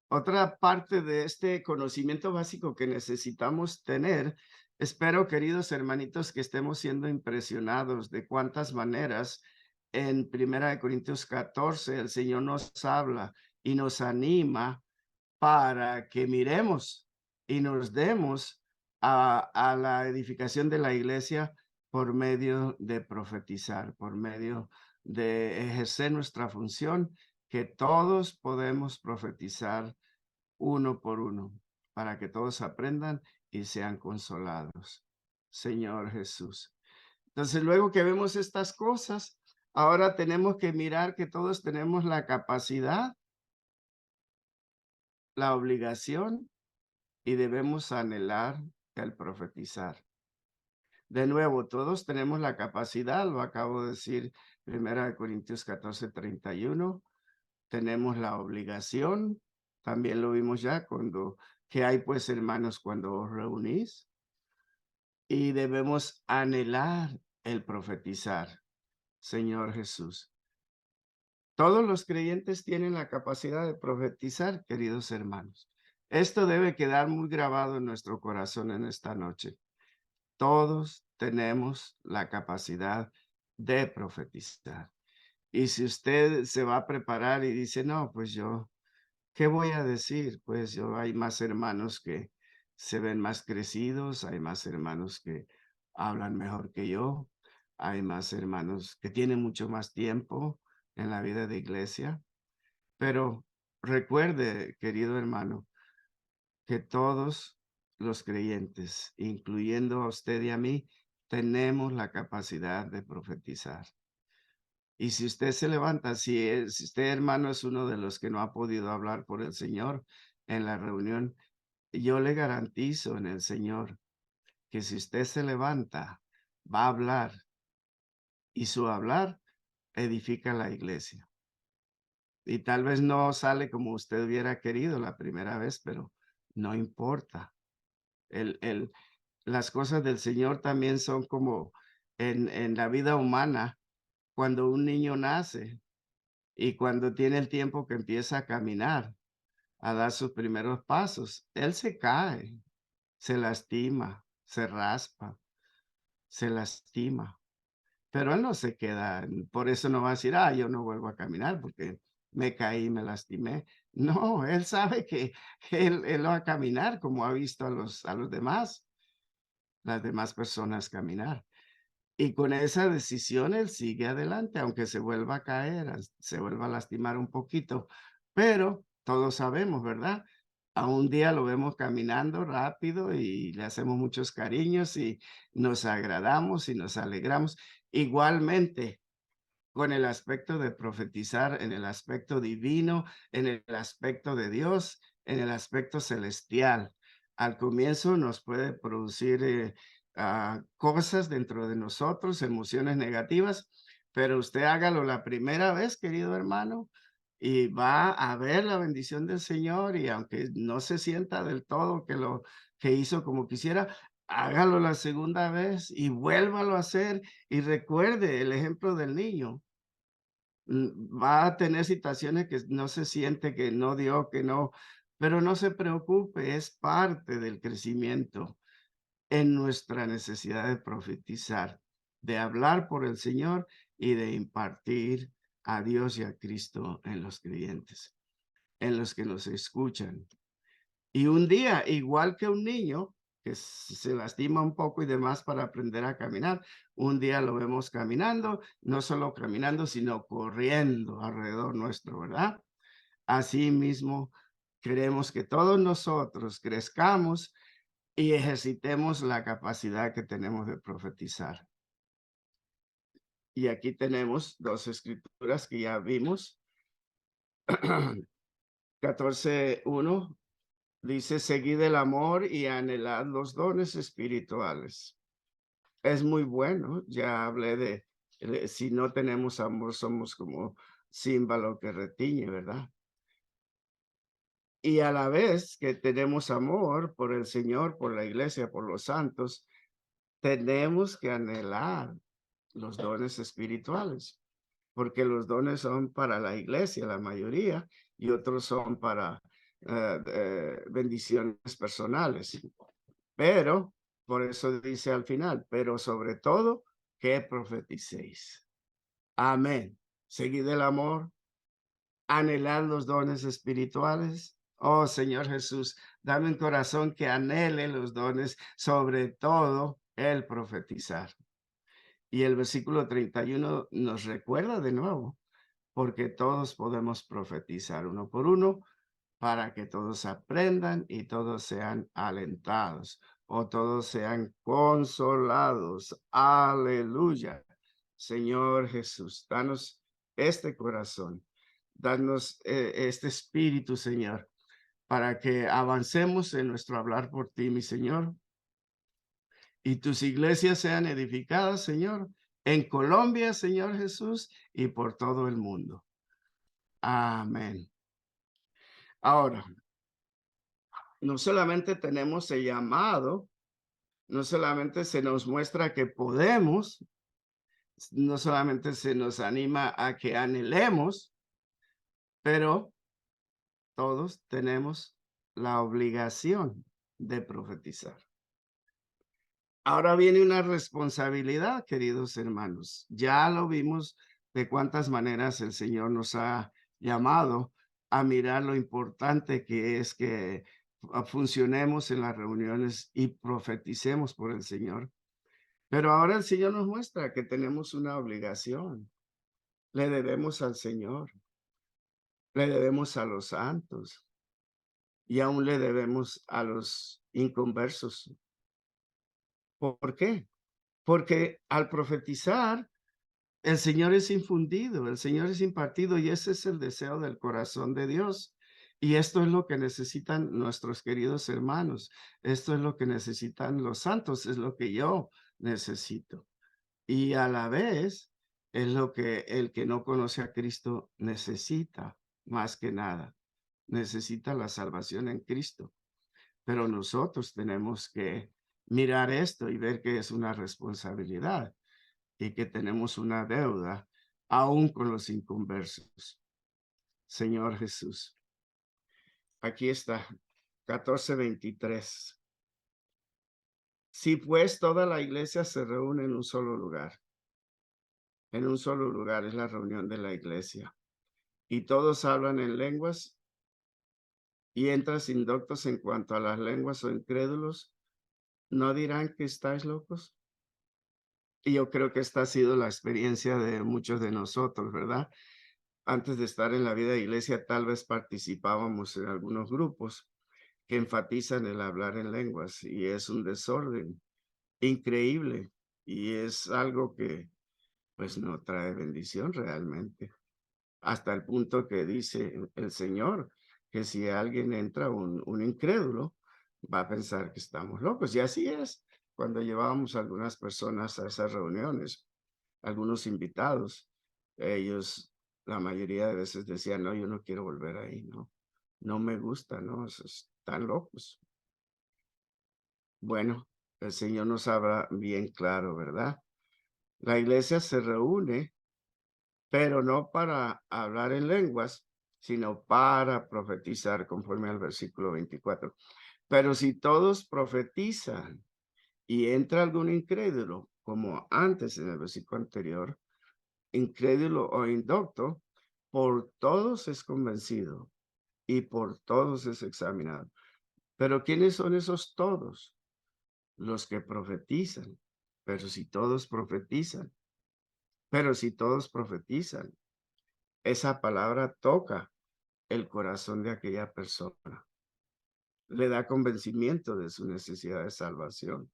Otra parte de este conocimiento básico que necesitamos tener, espero, queridos hermanitos, que estemos siendo impresionados de cuántas maneras en 1 Corintios 14 el Señor nos habla y nos anima para que miremos y nos demos a la edificación de la iglesia por medio de profetizar, por medio de ejercer nuestra función, que todos podemos profetizar uno por uno, para que todos aprendan y sean consolados. Señor Jesús. Entonces, luego que vemos estas cosas, ahora tenemos que mirar que todos tenemos la capacidad, la obligación y debemos anhelar el profetizar. De nuevo, todos tenemos la capacidad, lo acabo de decir, 1 Corintios 14:31. Tenemos la obligación, también lo vimos ya cuando, que hay pues hermanos cuando os reunís. Y debemos anhelar el profetizar, Señor Jesús. Todos los creyentes tienen la capacidad de profetizar, queridos hermanos. Esto debe quedar muy grabado en nuestro corazón en esta noche. Todos tenemos la capacidad de profetizar. Y si usted se va a preparar y dice, no, pues yo, ¿qué voy a decir? Pues yo, hay más hermanos que se ven más crecidos, hay más hermanos que hablan mejor que yo, hay más hermanos que tienen mucho más tiempo en la vida de iglesia. Pero recuerde, querido hermano, que todos los creyentes, incluyendo a usted y a mí, tenemos la capacidad de profetizar. Y si usted se levanta, si usted, hermano, es uno de los que no ha podido hablar por el Señor en la reunión, yo le garantizo en el Señor que si usted se levanta, va a hablar y su hablar edifica la iglesia. Y tal vez no sale como usted hubiera querido la primera vez, pero no importa. Las cosas del Señor también son como en la vida humana, cuando un niño nace y cuando tiene el tiempo que empieza a caminar, a dar sus primeros pasos, él se cae, se lastima, se raspa, se lastima. Pero él no se queda, por eso no va a decir, yo no vuelvo a caminar porque me caí, me lastimé. No, él sabe que él va a caminar como ha visto a los demás, las demás personas caminar. Y con esa decisión él sigue adelante, aunque se vuelva a caer, se vuelva a lastimar un poquito. Pero todos sabemos, ¿verdad? A un día lo vemos caminando rápido y le hacemos muchos cariños y nos agradamos y nos alegramos. Igualmente, con el aspecto de profetizar, en el aspecto divino, en el aspecto de Dios, en el aspecto celestial. Al comienzo nos puede producir cosas dentro de nosotros, emociones negativas, pero usted hágalo la primera vez, querido hermano, y va a ver la bendición del Señor, y aunque no se sienta del todo que lo que hizo como quisiera, hágalo la segunda vez y vuélvalo a hacer, y recuerde el ejemplo del niño. Va a tener situaciones que no se siente, que no dio, que no, pero no se preocupe, es parte del crecimiento en nuestra necesidad de profetizar, de hablar por el Señor y de impartir a Dios y a Cristo en los creyentes, en los que nos escuchan. Y un día, igual que un niño que se lastima un poco y demás para aprender a caminar, un día lo vemos caminando, no solo caminando, sino corriendo alrededor nuestro, ¿verdad? Así mismo, queremos que todos nosotros crezcamos y ejercitemos la capacidad que tenemos de profetizar. Y aquí tenemos dos escrituras que ya vimos. 14:1 dice: seguid el amor y anhelad los dones espirituales. Es muy bueno, ya hablé de si no tenemos amor, somos como címbalo que retiñe, ¿verdad? Y a la vez que tenemos amor por el Señor, por la iglesia, por los santos, tenemos que anhelar los dones espirituales, porque los dones son para la iglesia, la mayoría, y otros son para bendiciones personales. Pero, por eso dice al final, pero sobre todo, que profeticéis. Amén. Seguid el amor, anhelad los dones espirituales. Oh, Señor Jesús, dame un corazón que anhele los dones, sobre todo el profetizar. Y el versículo 31 nos recuerda de nuevo, porque todos podemos profetizar uno por uno, para que todos aprendan y todos sean alentados o todos sean consolados. Aleluya. Señor Jesús, danos este corazón, danos este espíritu, Señor, para que avancemos en nuestro hablar por ti, mi Señor, y tus iglesias sean edificadas, Señor, en Colombia, Señor Jesús, y por todo el mundo. Amén. Ahora, no solamente tenemos el llamado, no solamente se nos muestra que podemos, no solamente se nos anima a que anhelemos, pero todos tenemos la obligación de profetizar. Ahora viene una responsabilidad, queridos hermanos. Ya lo vimos de cuántas maneras el Señor nos ha llamado a mirar lo importante que es que funcionemos en las reuniones y profeticemos por el Señor. Pero ahora el Señor nos muestra que tenemos una obligación. Le debemos al Señor. Le debemos a los santos. y aún le debemos a los inconversos. ¿Por qué? Porque al profetizar, el Señor es infundido, el Señor es impartido y ese es el deseo del corazón de Dios. Y esto es lo que necesitan nuestros queridos hermanos. Esto es lo que necesitan los santos, es lo que yo necesito. Y a la vez es lo que el que no conoce a Cristo necesita más que nada. Necesita la salvación en Cristo. Pero nosotros tenemos que mirar esto y ver que es una responsabilidad y que tenemos una deuda aún con los inconversos. Señor Jesús. Aquí está, 14:23. Si pues toda la iglesia se reúne en un solo lugar es la reunión de la iglesia, y todos hablan en lenguas, y entras indoctos en cuanto a las lenguas o incrédulos, ¿no dirán que estáis locos? Y yo creo que esta ha sido la experiencia de muchos de nosotros, ¿verdad? Antes de estar en la vida de iglesia, tal vez participábamos en algunos grupos que enfatizan el hablar en lenguas y es un desorden increíble y es algo que pues no trae bendición realmente. Hasta el punto que dice el Señor que si alguien entra, un incrédulo, va a pensar que estamos locos. Y así es cuando llevábamos a algunas personas a esas reuniones, algunos invitados, ellos la mayoría de veces decían, no, yo no quiero volver ahí, no me gusta, no, están locos. Bueno, el Señor nos habla bien claro, ¿verdad? La iglesia se reúne, pero no para hablar en lenguas, sino para profetizar, conforme al versículo 24. Pero si todos profetizan y entra algún incrédulo, como antes en el versículo anterior, incrédulo o indocto, por todos es convencido y por todos es examinado. Pero ¿quiénes son esos todos? Los que profetizan. Pero si todos profetizan, esa palabra toca el corazón de aquella persona. Le da convencimiento de su necesidad de salvación.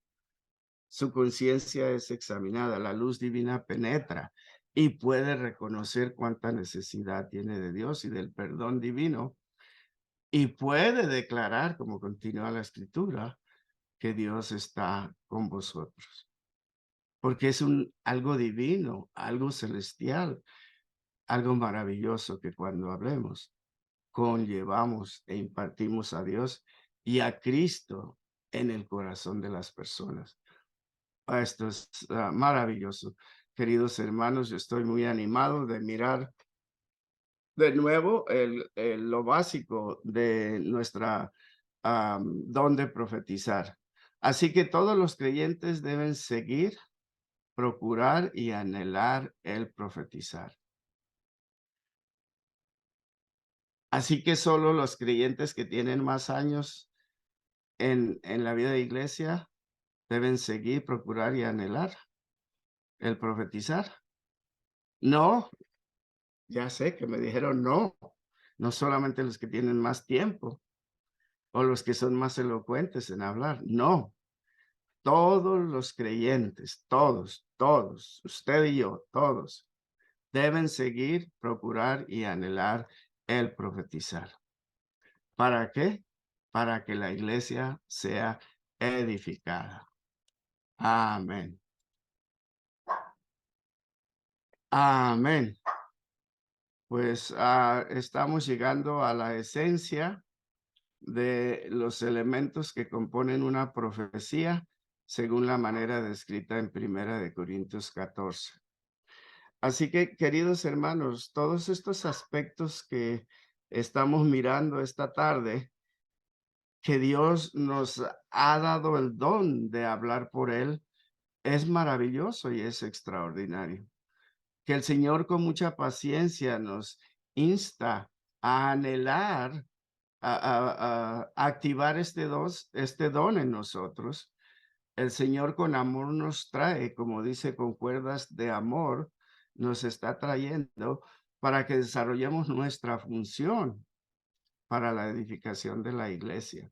Su conciencia es examinada, la luz divina penetra y puede reconocer cuánta necesidad tiene de Dios y del perdón divino y puede declarar, como continúa la escritura, que Dios está con vosotros. Porque es algo divino, algo celestial, algo maravilloso que cuando hablemos, conllevamos e impartimos a Dios y a Cristo en el corazón de las personas. Esto es maravilloso. Queridos hermanos, yo estoy muy animado de mirar de nuevo lo básico de nuestra don de profetizar. Así que todos los creyentes deben seguir, procurar y anhelar el profetizar. Así que solo los creyentes que tienen más años en la vida de iglesia deben seguir, procurar y anhelar el profetizar. No, ya sé que me dijeron no solamente los que tienen más tiempo o los que son más elocuentes en hablar, no. Todos los creyentes, todos, usted y yo, todos, deben seguir, procurar y anhelar el profetizar. ¿Para qué? Para que la iglesia sea edificada. Amén. Amén. Pues estamos llegando a la esencia de los elementos que componen una profecía según la manera descrita en 1 Corintios 14. Así que, queridos hermanos, todos estos aspectos que estamos mirando esta tarde, que Dios nos ha dado el don de hablar por Él, es maravilloso y es extraordinario. Que el Señor con mucha paciencia nos insta a anhelar, a activar este don en nosotros. El Señor con amor nos trae, como dice, con cuerdas de amor, nos está trayendo para que desarrollemos nuestra función para la edificación de la iglesia.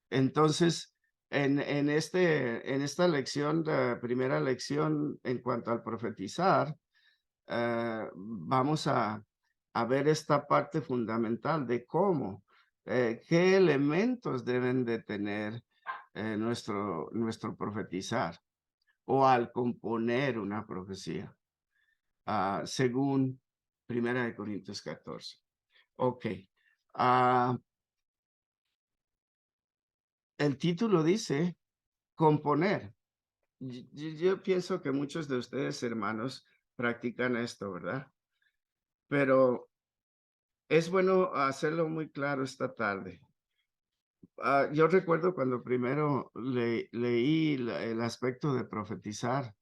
Entonces, en esta lección, la primera lección en cuanto al profetizar, vamos a ver esta parte fundamental de cómo, qué elementos deben de tener nuestro profetizar o al componer una profecía, según 1 Corintios 14. Ok. El título dice componer. Yo pienso que muchos de ustedes, hermanos, practican esto, ¿verdad? Pero es bueno hacerlo muy claro esta tarde. Yo recuerdo cuando primero leí el aspecto de profetizar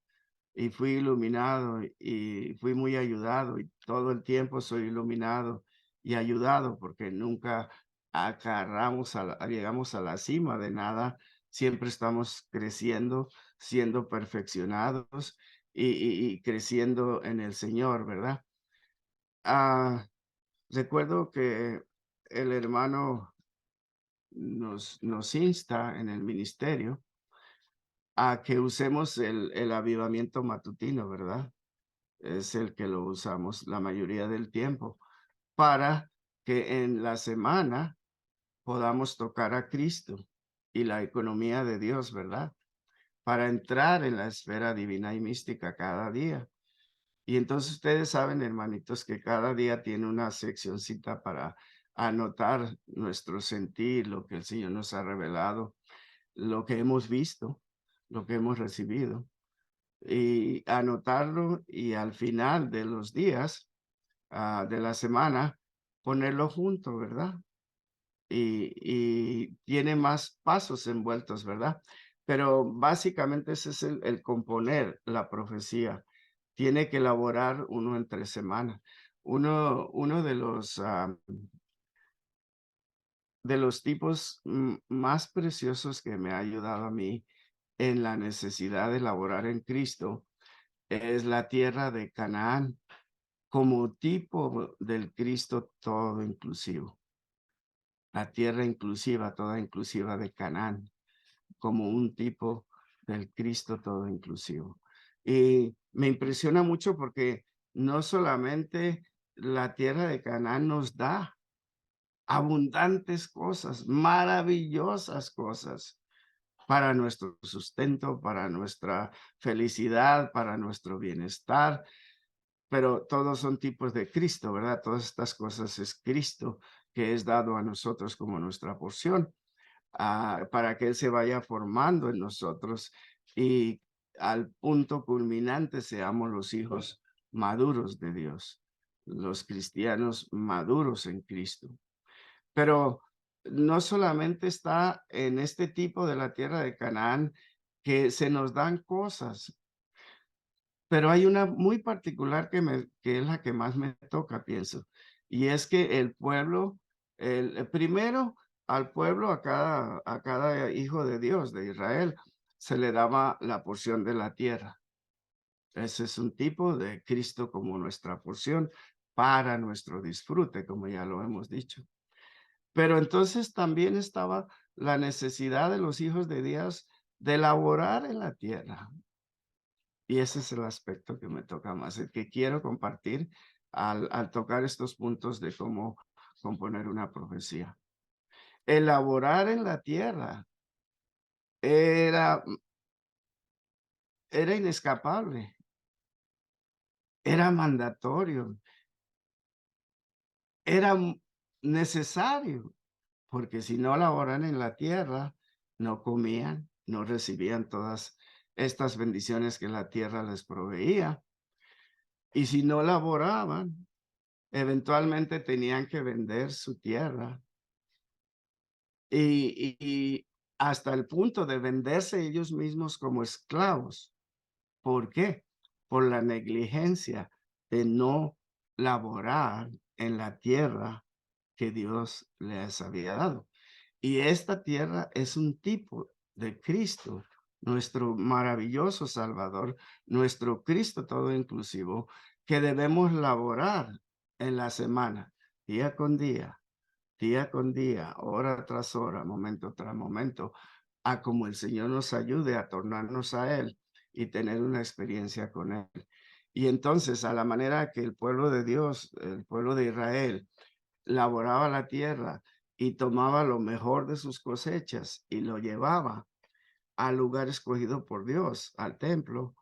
y fui iluminado y fui muy ayudado y todo el tiempo soy iluminado y ayudado porque nunca llegamos a la cima de nada, siempre estamos creciendo, siendo perfeccionados y creciendo en el Señor, ¿verdad? Recuerdo que el hermano nos insta en el ministerio a que usemos el avivamiento matutino, ¿verdad? Es el que lo usamos la mayoría del tiempo para que en la semana podamos tocar a Cristo y la economía de Dios, ¿verdad? Para entrar en la esfera divina y mística cada día. Y entonces ustedes saben, hermanitos, que cada día tiene una seccioncita para anotar nuestro sentir, lo que el Señor nos ha revelado, lo que hemos visto, lo que hemos recibido, y anotarlo y al final de los días de la semana ponerlo junto, ¿verdad? Y tiene más pasos envueltos, ¿verdad? Pero básicamente ese es el componer la profecía. Tiene que elaborar uno entre semana. Uno de los tipos más preciosos que me ha ayudado a mí en la necesidad de elaborar en Cristo es la tierra de Canaán como tipo del Cristo todo inclusivo. La tierra inclusiva, toda inclusiva de Canaán, como un tipo del Cristo todo inclusivo. Y me impresiona mucho porque no solamente la tierra de Canaán nos da abundantes cosas, maravillosas cosas para nuestro sustento, para nuestra felicidad, para nuestro bienestar, pero todos son tipos de Cristo, ¿verdad? Todas estas cosas es Cristo que es dado a nosotros como nuestra porción, para que Él se vaya formando en nosotros y al punto culminante seamos los hijos maduros de Dios, los cristianos maduros en Cristo. Pero no solamente está en este tipo de la tierra de Canaán que se nos dan cosas, pero hay una muy particular que es la que más me toca, pienso, y es que el pueblo, primero al pueblo, a cada hijo de Dios, de Israel, se le daba la porción de la tierra. Ese es un tipo de Cristo como nuestra porción para nuestro disfrute, como ya lo hemos dicho. Pero entonces también estaba la necesidad de los hijos de Dios de laborar en la tierra. Y ese es el aspecto que me toca más, el que quiero compartir al tocar estos puntos de cómo componer una profecía. Elaborar en la tierra era inescapable, era mandatorio, era necesario, porque si no laboran en la tierra, no comían, no recibían todas estas bendiciones que la tierra les proveía. Y si no laboraban, eventualmente tenían que vender su tierra y hasta el punto de venderse ellos mismos como esclavos. ¿Por qué? Por la negligencia de no laborar en la tierra que Dios les había dado. Y esta tierra es un tipo de Cristo, nuestro maravilloso Salvador, nuestro Cristo todo inclusivo, que debemos laborar en la semana, día con día, día con día, hora tras hora, momento tras momento, a como el Señor nos ayude a tornarnos a Él y tener una experiencia con Él. Y entonces, a la manera que el pueblo de Dios, el pueblo de Israel, laboraba la tierra y tomaba lo mejor de sus cosechas y lo llevaba al lugar escogido por Dios, al templo,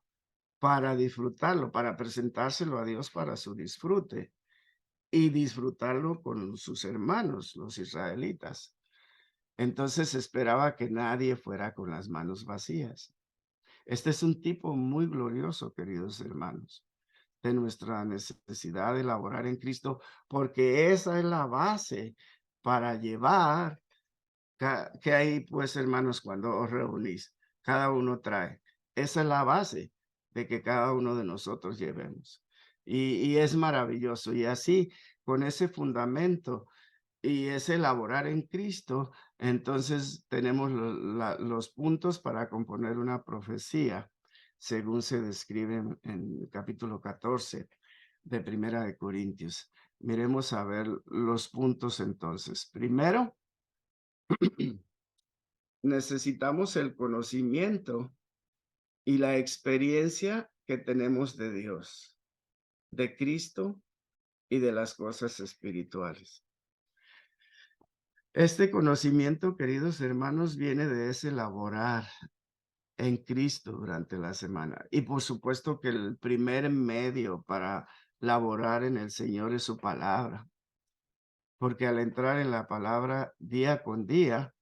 para disfrutarlo, para presentárselo a Dios para su disfrute y disfrutarlo con sus hermanos, los israelitas. Entonces esperaba que nadie fuera con las manos vacías. Este es un tipo muy glorioso, queridos hermanos, de nuestra necesidad de laborar en Cristo, porque esa es la base para llevar, que hay pues hermanos cuando os reunís, cada uno trae. Esa es la base de que cada uno de nosotros llevemos. Y es maravilloso. Y así, con ese fundamento y ese laborar en Cristo, entonces tenemos los puntos para componer una profecía, según se describe en el capítulo 14 de Primera de Corintios. Miremos a ver los puntos entonces. Primero, necesitamos el conocimiento y la experiencia que tenemos de Dios, de Cristo y de las cosas espirituales. Este conocimiento, queridos hermanos, viene de ese laborar en Cristo durante la semana. Y por supuesto que el primer medio para laborar en el Señor es su palabra. Porque al entrar en la palabra día con día,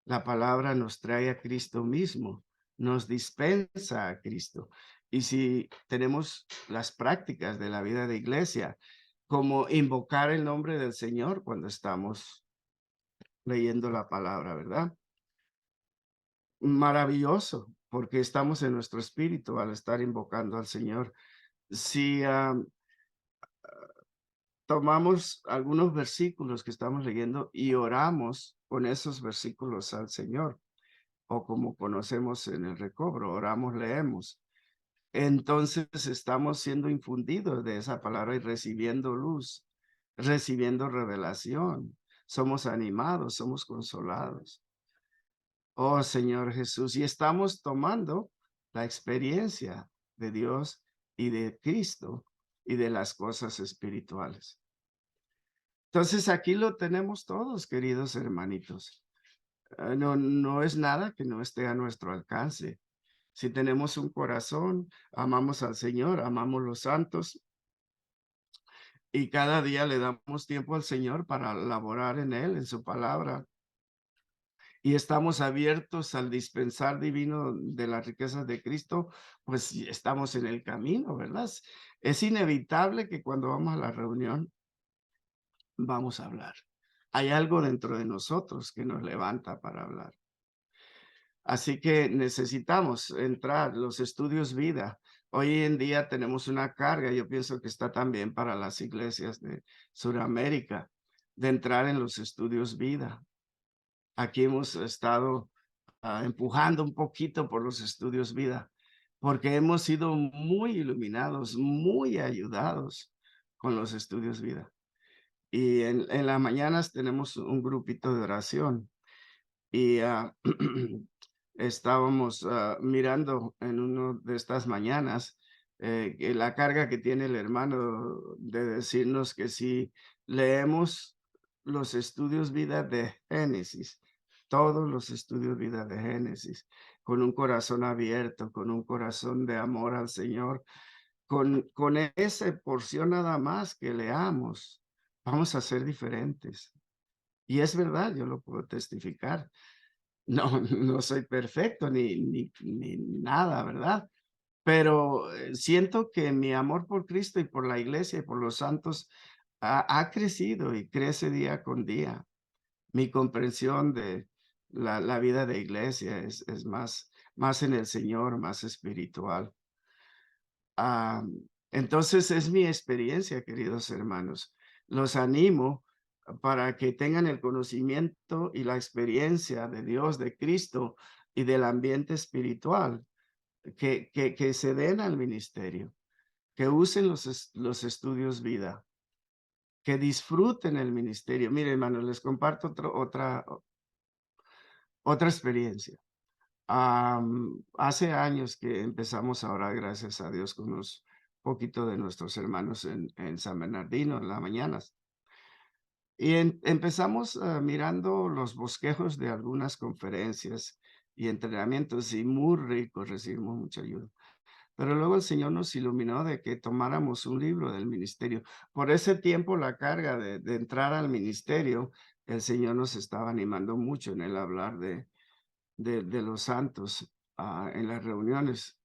la palabra nos trae a Cristo mismo, nos dispensa a Cristo. Y si tenemos las prácticas de la vida de iglesia, como invocar el nombre del Señor cuando estamos leyendo la palabra, ¿verdad? Maravilloso, porque estamos en nuestro espíritu al estar invocando al Señor. Si tomamos algunos versículos que estamos leyendo y oramos con esos versículos al Señor, o como conocemos en el recobro, oramos, leemos, entonces estamos siendo infundidos de esa palabra y recibiendo luz, recibiendo revelación. Somos animados, somos consolados. Oh Señor Jesús, y estamos tomando la experiencia de Dios y de Cristo y de las cosas espirituales. Entonces aquí lo tenemos todos, queridos hermanitos. No es nada que no esté a nuestro alcance. Si tenemos un corazón, amamos al Señor, amamos los santos y cada día le damos tiempo al Señor para laborar en Él, en su palabra. Y estamos abiertos al dispensar divino de las riquezas de Cristo, pues estamos en el camino, ¿verdad? Es inevitable que cuando vamos a la reunión vamos a hablar. Hay algo dentro de nosotros que nos levanta para hablar. Así que necesitamos entrar los estudios vida. Hoy en día tenemos una carga, yo pienso que está también para las iglesias de Sudamérica, de entrar en los estudios vida. Aquí hemos estado empujando un poquito por los estudios vida, porque hemos sido muy iluminados, muy ayudados con los estudios vida. Y en las mañanas tenemos un grupito de oración y estábamos mirando en una de estas mañanas que la carga que tiene el hermano de decirnos que si leemos los estudios vida de Génesis, todos los estudios vida de Génesis, con un corazón abierto, con un corazón de amor al Señor, con esa porción nada más que leamos, vamos a ser diferentes. Y es verdad, yo lo puedo testificar. No soy perfecto ni nada, ¿verdad? Pero siento que mi amor por Cristo y por la iglesia y por los santos ha crecido y crece día con día. Mi comprensión de la vida de iglesia es más en el Señor, más espiritual. Entonces es mi experiencia, queridos hermanos. Los animo para que tengan el conocimiento y la experiencia de Dios, de Cristo y del ambiente espiritual, que se den al ministerio, que usen los estudios vida que disfruten el ministerio. Miren, hermano, les comparto otra experiencia. Hace años que empezamos a orar, gracias a Dios, con unos poquito de nuestros hermanos en San Bernardino en las mañanas. Y empezamos mirando los bosquejos de algunas conferencias y entrenamientos, y muy ricos, recibimos mucha ayuda. Pero luego el Señor nos iluminó de que tomáramos un libro del ministerio. Por ese tiempo, la carga de entrar al ministerio, el Señor nos estaba animando mucho en el hablar de los santos en las reuniones.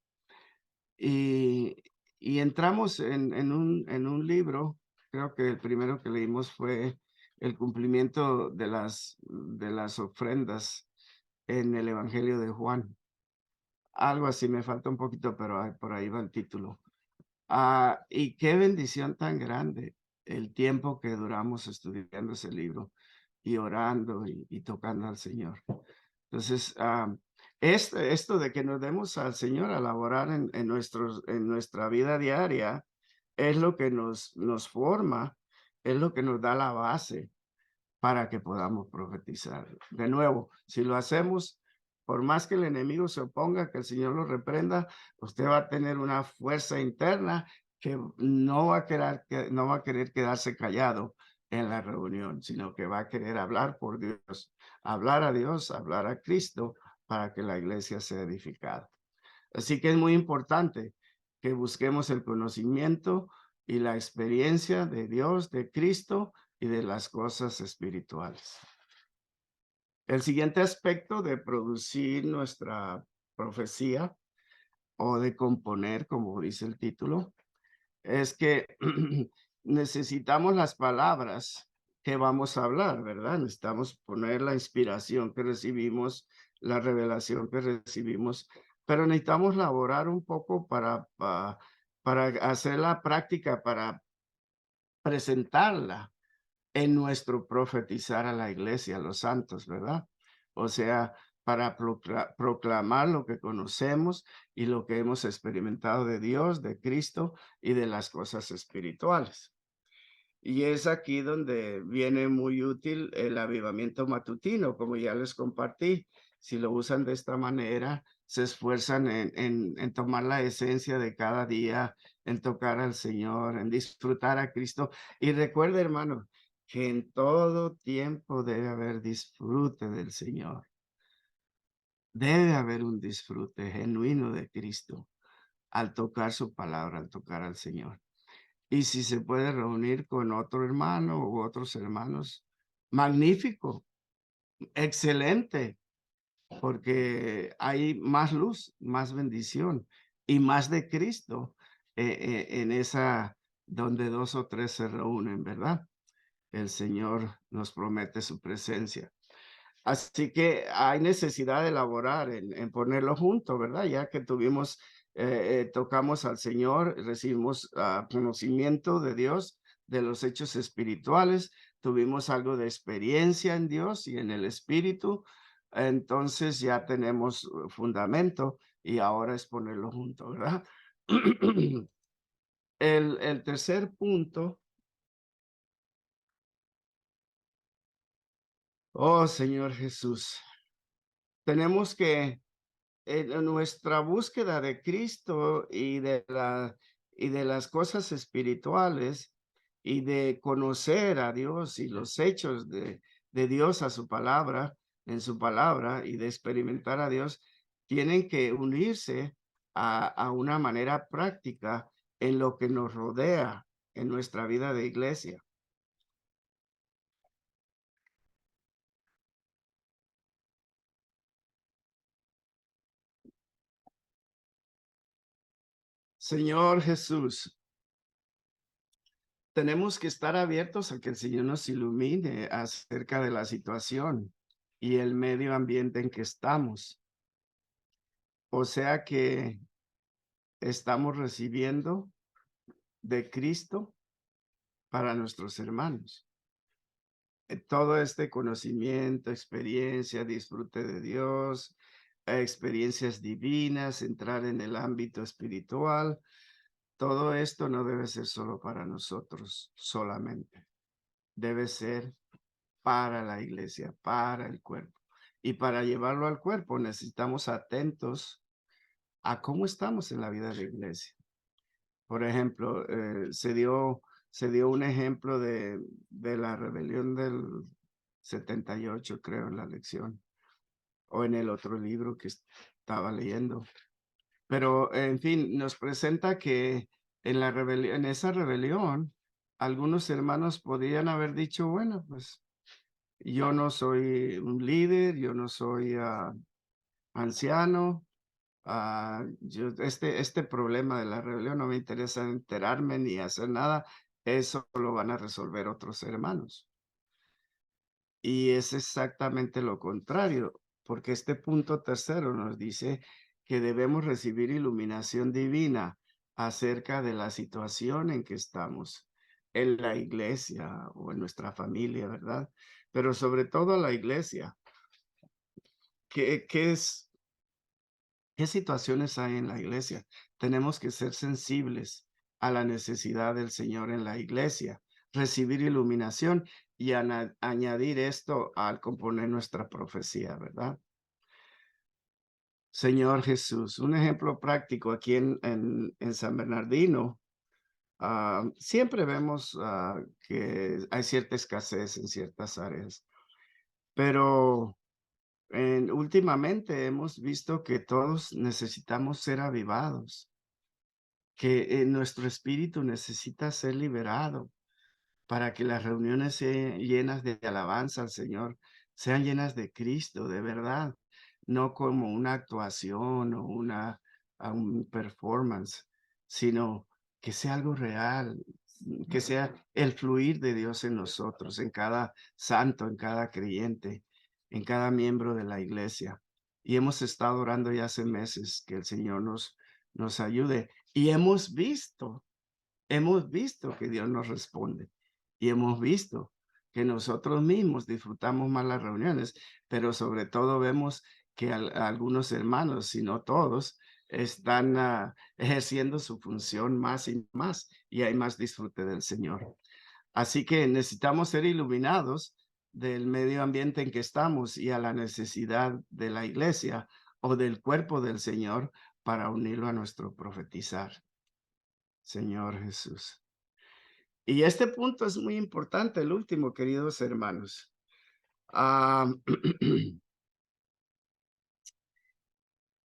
Y entramos en un libro, creo que el primero que leímos fue el cumplimiento de las ofrendas en el Evangelio de Juan. Algo así, me falta un poquito, pero por ahí va el título. Y qué bendición tan grande el tiempo que duramos estudiando ese libro y orando y tocando al Señor. Entonces, esto de que nos demos al Señor a laborar en nuestra vida diaria es lo que nos forma, es lo que nos da la base para que podamos profetizar. De nuevo, si lo hacemos, por más que el enemigo se oponga, que el Señor lo reprenda, usted va a tener una fuerza interna que no va a querer quedarse callado en la reunión, sino que va a querer hablar por Dios, hablar a Dios, hablar a Cristo para que la iglesia sea edificada. Así que es muy importante que busquemos el conocimiento y la experiencia de Dios, de Cristo y de las cosas espirituales. El siguiente aspecto de producir nuestra profecía o de componer, como dice el título, es que necesitamos las palabras que vamos a hablar, ¿verdad? Necesitamos poner la inspiración que recibimos, la revelación que recibimos, pero necesitamos laborar un poco para hacer la práctica, para presentarla en nuestro profetizar a la iglesia, a los santos, ¿verdad? O sea, para proclamar lo que conocemos y lo que hemos experimentado de Dios, de Cristo y de las cosas espirituales. Y es aquí donde viene muy útil el avivamiento matutino, como ya les compartí. Si lo usan de esta manera, se esfuerzan en tomar la esencia de cada día, en tocar al Señor, en disfrutar a Cristo. Y recuerde, hermano, que en todo tiempo debe haber disfrute del Señor. Debe haber un disfrute genuino de Cristo al tocar su palabra, al tocar al Señor. Y si se puede reunir con otro hermano u otros hermanos, magnífico, excelente, porque hay más luz, más bendición y más de Cristo en esa donde dos o tres se reúnen, ¿verdad? El Señor nos promete su presencia. Así que hay necesidad de elaborar en ponerlo junto, ¿verdad? Ya que tocamos al Señor, recibimos conocimiento de Dios, de los hechos espirituales, tuvimos algo de experiencia en Dios y en el Espíritu, entonces ya tenemos fundamento y ahora es ponerlo junto, ¿verdad? El tercer punto. Oh, Señor Jesús, tenemos que en nuestra búsqueda de Cristo y de las cosas espirituales y de conocer a Dios y los hechos de Dios a su palabra, en su palabra, y de experimentar a Dios, tienen que unirse a una manera práctica en lo que nos rodea en nuestra vida de iglesia. Señor Jesús, tenemos que estar abiertos a que el Señor nos ilumine acerca de la situación y el medio ambiente en que estamos. O sea que estamos recibiendo de Cristo para nuestros hermanos. Todo este conocimiento, experiencia, disfrute de Dios, experiencias divinas, entrar en el ámbito espiritual, todo esto no debe ser solo para nosotros solamente. debe ser para la iglesia, para el cuerpo. Y para llevarlo al cuerpo necesitamos atentos a cómo estamos en la vida de la iglesia. Por ejemplo, se dio un ejemplo de la rebelión del 78, creo, en la lección, o en el otro libro que estaba leyendo. Pero, en fin, nos presenta que en esa rebelión, algunos hermanos podían haber dicho, bueno, pues yo no soy un líder, yo no soy anciano, este problema de la rebelión no me interesa enterarme ni hacer nada, eso lo van a resolver otros hermanos. Y es exactamente lo contrario, porque este punto tercero nos dice que debemos recibir iluminación divina acerca de la situación en que estamos en la iglesia o en nuestra familia, ¿verdad? Pero sobre todo la iglesia. ¿Qué situaciones hay en la iglesia? Tenemos que ser sensibles a la necesidad del Señor en la iglesia, recibir iluminación y añadir esto al componer nuestra profecía, ¿verdad? Señor Jesús, un ejemplo práctico aquí en San Bernardino. Siempre vemos que hay cierta escasez en ciertas áreas, pero últimamente hemos visto que todos necesitamos ser avivados, que nuestro espíritu necesita ser liberado para que las reuniones sean llenas de alabanza al Señor, sean llenas de Cristo, de verdad, no como una actuación o un performance, sino que sea algo real, que sea el fluir de Dios en nosotros, en cada santo, en cada creyente, en cada miembro de la iglesia. Y hemos estado orando ya hace meses que el Señor nos ayude. Y hemos visto que Dios nos responde. Y hemos visto que nosotros mismos disfrutamos más las reuniones, pero sobre todo vemos que algunos hermanos, si no todos, están ejerciendo su función más y más, y hay más disfrute del Señor. Así que necesitamos ser iluminados del medio ambiente en que estamos y a la necesidad de la iglesia o del cuerpo del Señor para unirlo a nuestro profetizar. Señor Jesús. Y este punto es muy importante, el último, queridos hermanos.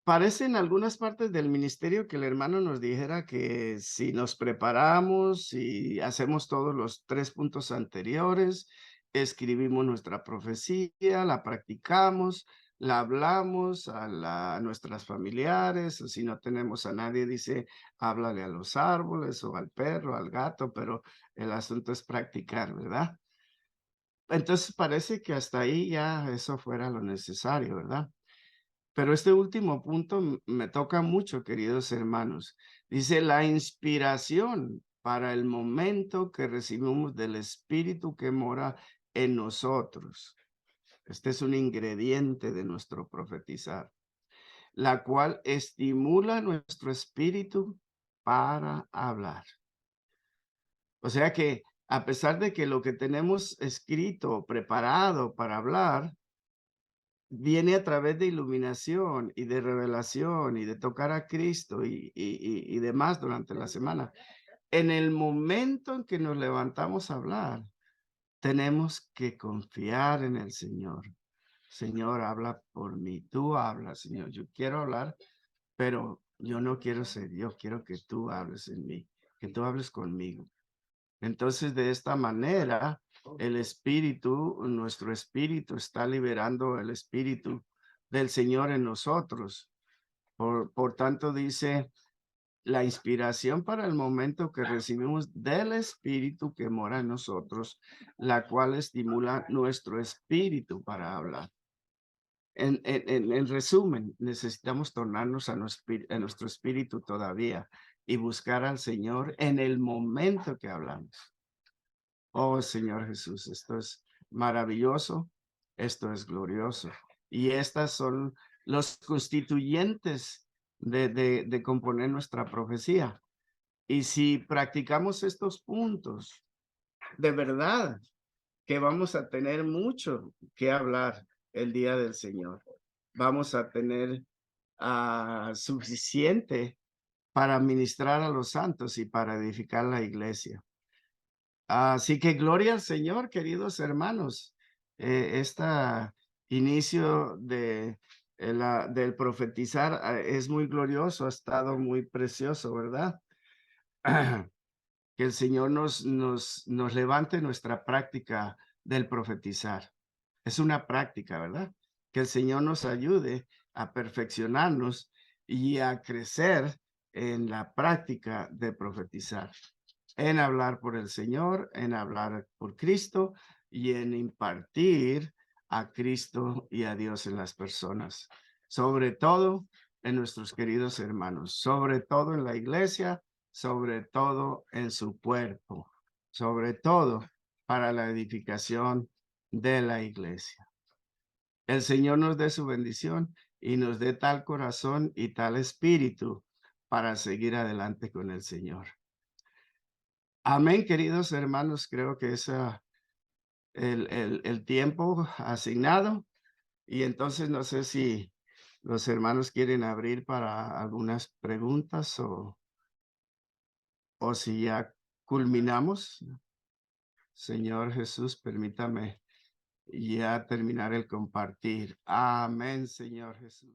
Parece en algunas partes del ministerio que el hermano nos dijera que si nos preparamos y hacemos todos los 3 puntos anteriores, escribimos nuestra profecía, la practicamos, la hablamos a nuestras familiares, o si no tenemos a nadie, dice, háblale a los árboles o al perro, al gato, pero el asunto es practicar, ¿verdad? Entonces parece que hasta ahí ya eso fuera lo necesario, ¿verdad? Pero este último punto me toca mucho, queridos hermanos. Dice la inspiración para el momento que recibimos del Espíritu que mora en nosotros. Este es un ingrediente de nuestro profetizar, la cual estimula nuestro espíritu para hablar. O sea que a pesar de que lo que tenemos escrito, preparado para hablar, viene a través de iluminación y de revelación y de tocar a Cristo y demás durante la semana. En el momento en que nos levantamos a hablar, tenemos que confiar en el Señor. Señor, habla por mí. Tú hablas, Señor. Yo quiero hablar, pero yo no quiero ser yo. Quiero que tú hables en mí, que tú hables conmigo. Entonces, de esta manera, el espíritu, nuestro espíritu está liberando el espíritu del Señor en nosotros. Por tanto, dice la inspiración para el momento que recibimos del espíritu que mora en nosotros, la cual estimula nuestro espíritu para hablar. En resumen, necesitamos tornarnos a nuestro espíritu todavía y buscar al Señor en el momento que hablamos. Oh, Señor Jesús, esto es maravilloso, esto es glorioso. Y estas son los constituyentes de componer nuestra profecía. Y si practicamos estos puntos, de verdad, que vamos a tener mucho que hablar el día del Señor. Vamos a tener suficiente para ministrar a los santos y para edificar la iglesia. Así que gloria al Señor, queridos hermanos. Este inicio del profetizar es muy glorioso, ha estado muy precioso, ¿verdad? Que el Señor nos levante nuestra práctica del profetizar. Es una práctica, ¿verdad? Que el Señor nos ayude a perfeccionarnos y a crecer en la práctica de profetizar, en hablar por el Señor, en hablar por Cristo y en impartir a Cristo y a Dios en las personas, sobre todo en nuestros queridos hermanos, sobre todo en la iglesia, sobre todo en su cuerpo, sobre todo para la edificación de la iglesia. El Señor nos dé su bendición y nos dé tal corazón y tal espíritu para seguir adelante con el Señor. Amén, queridos hermanos, creo que es el tiempo asignado y entonces no sé si los hermanos quieren abrir para algunas preguntas o si ya culminamos. Señor Jesús, permítame ya terminar el compartir. Amén, Señor Jesús.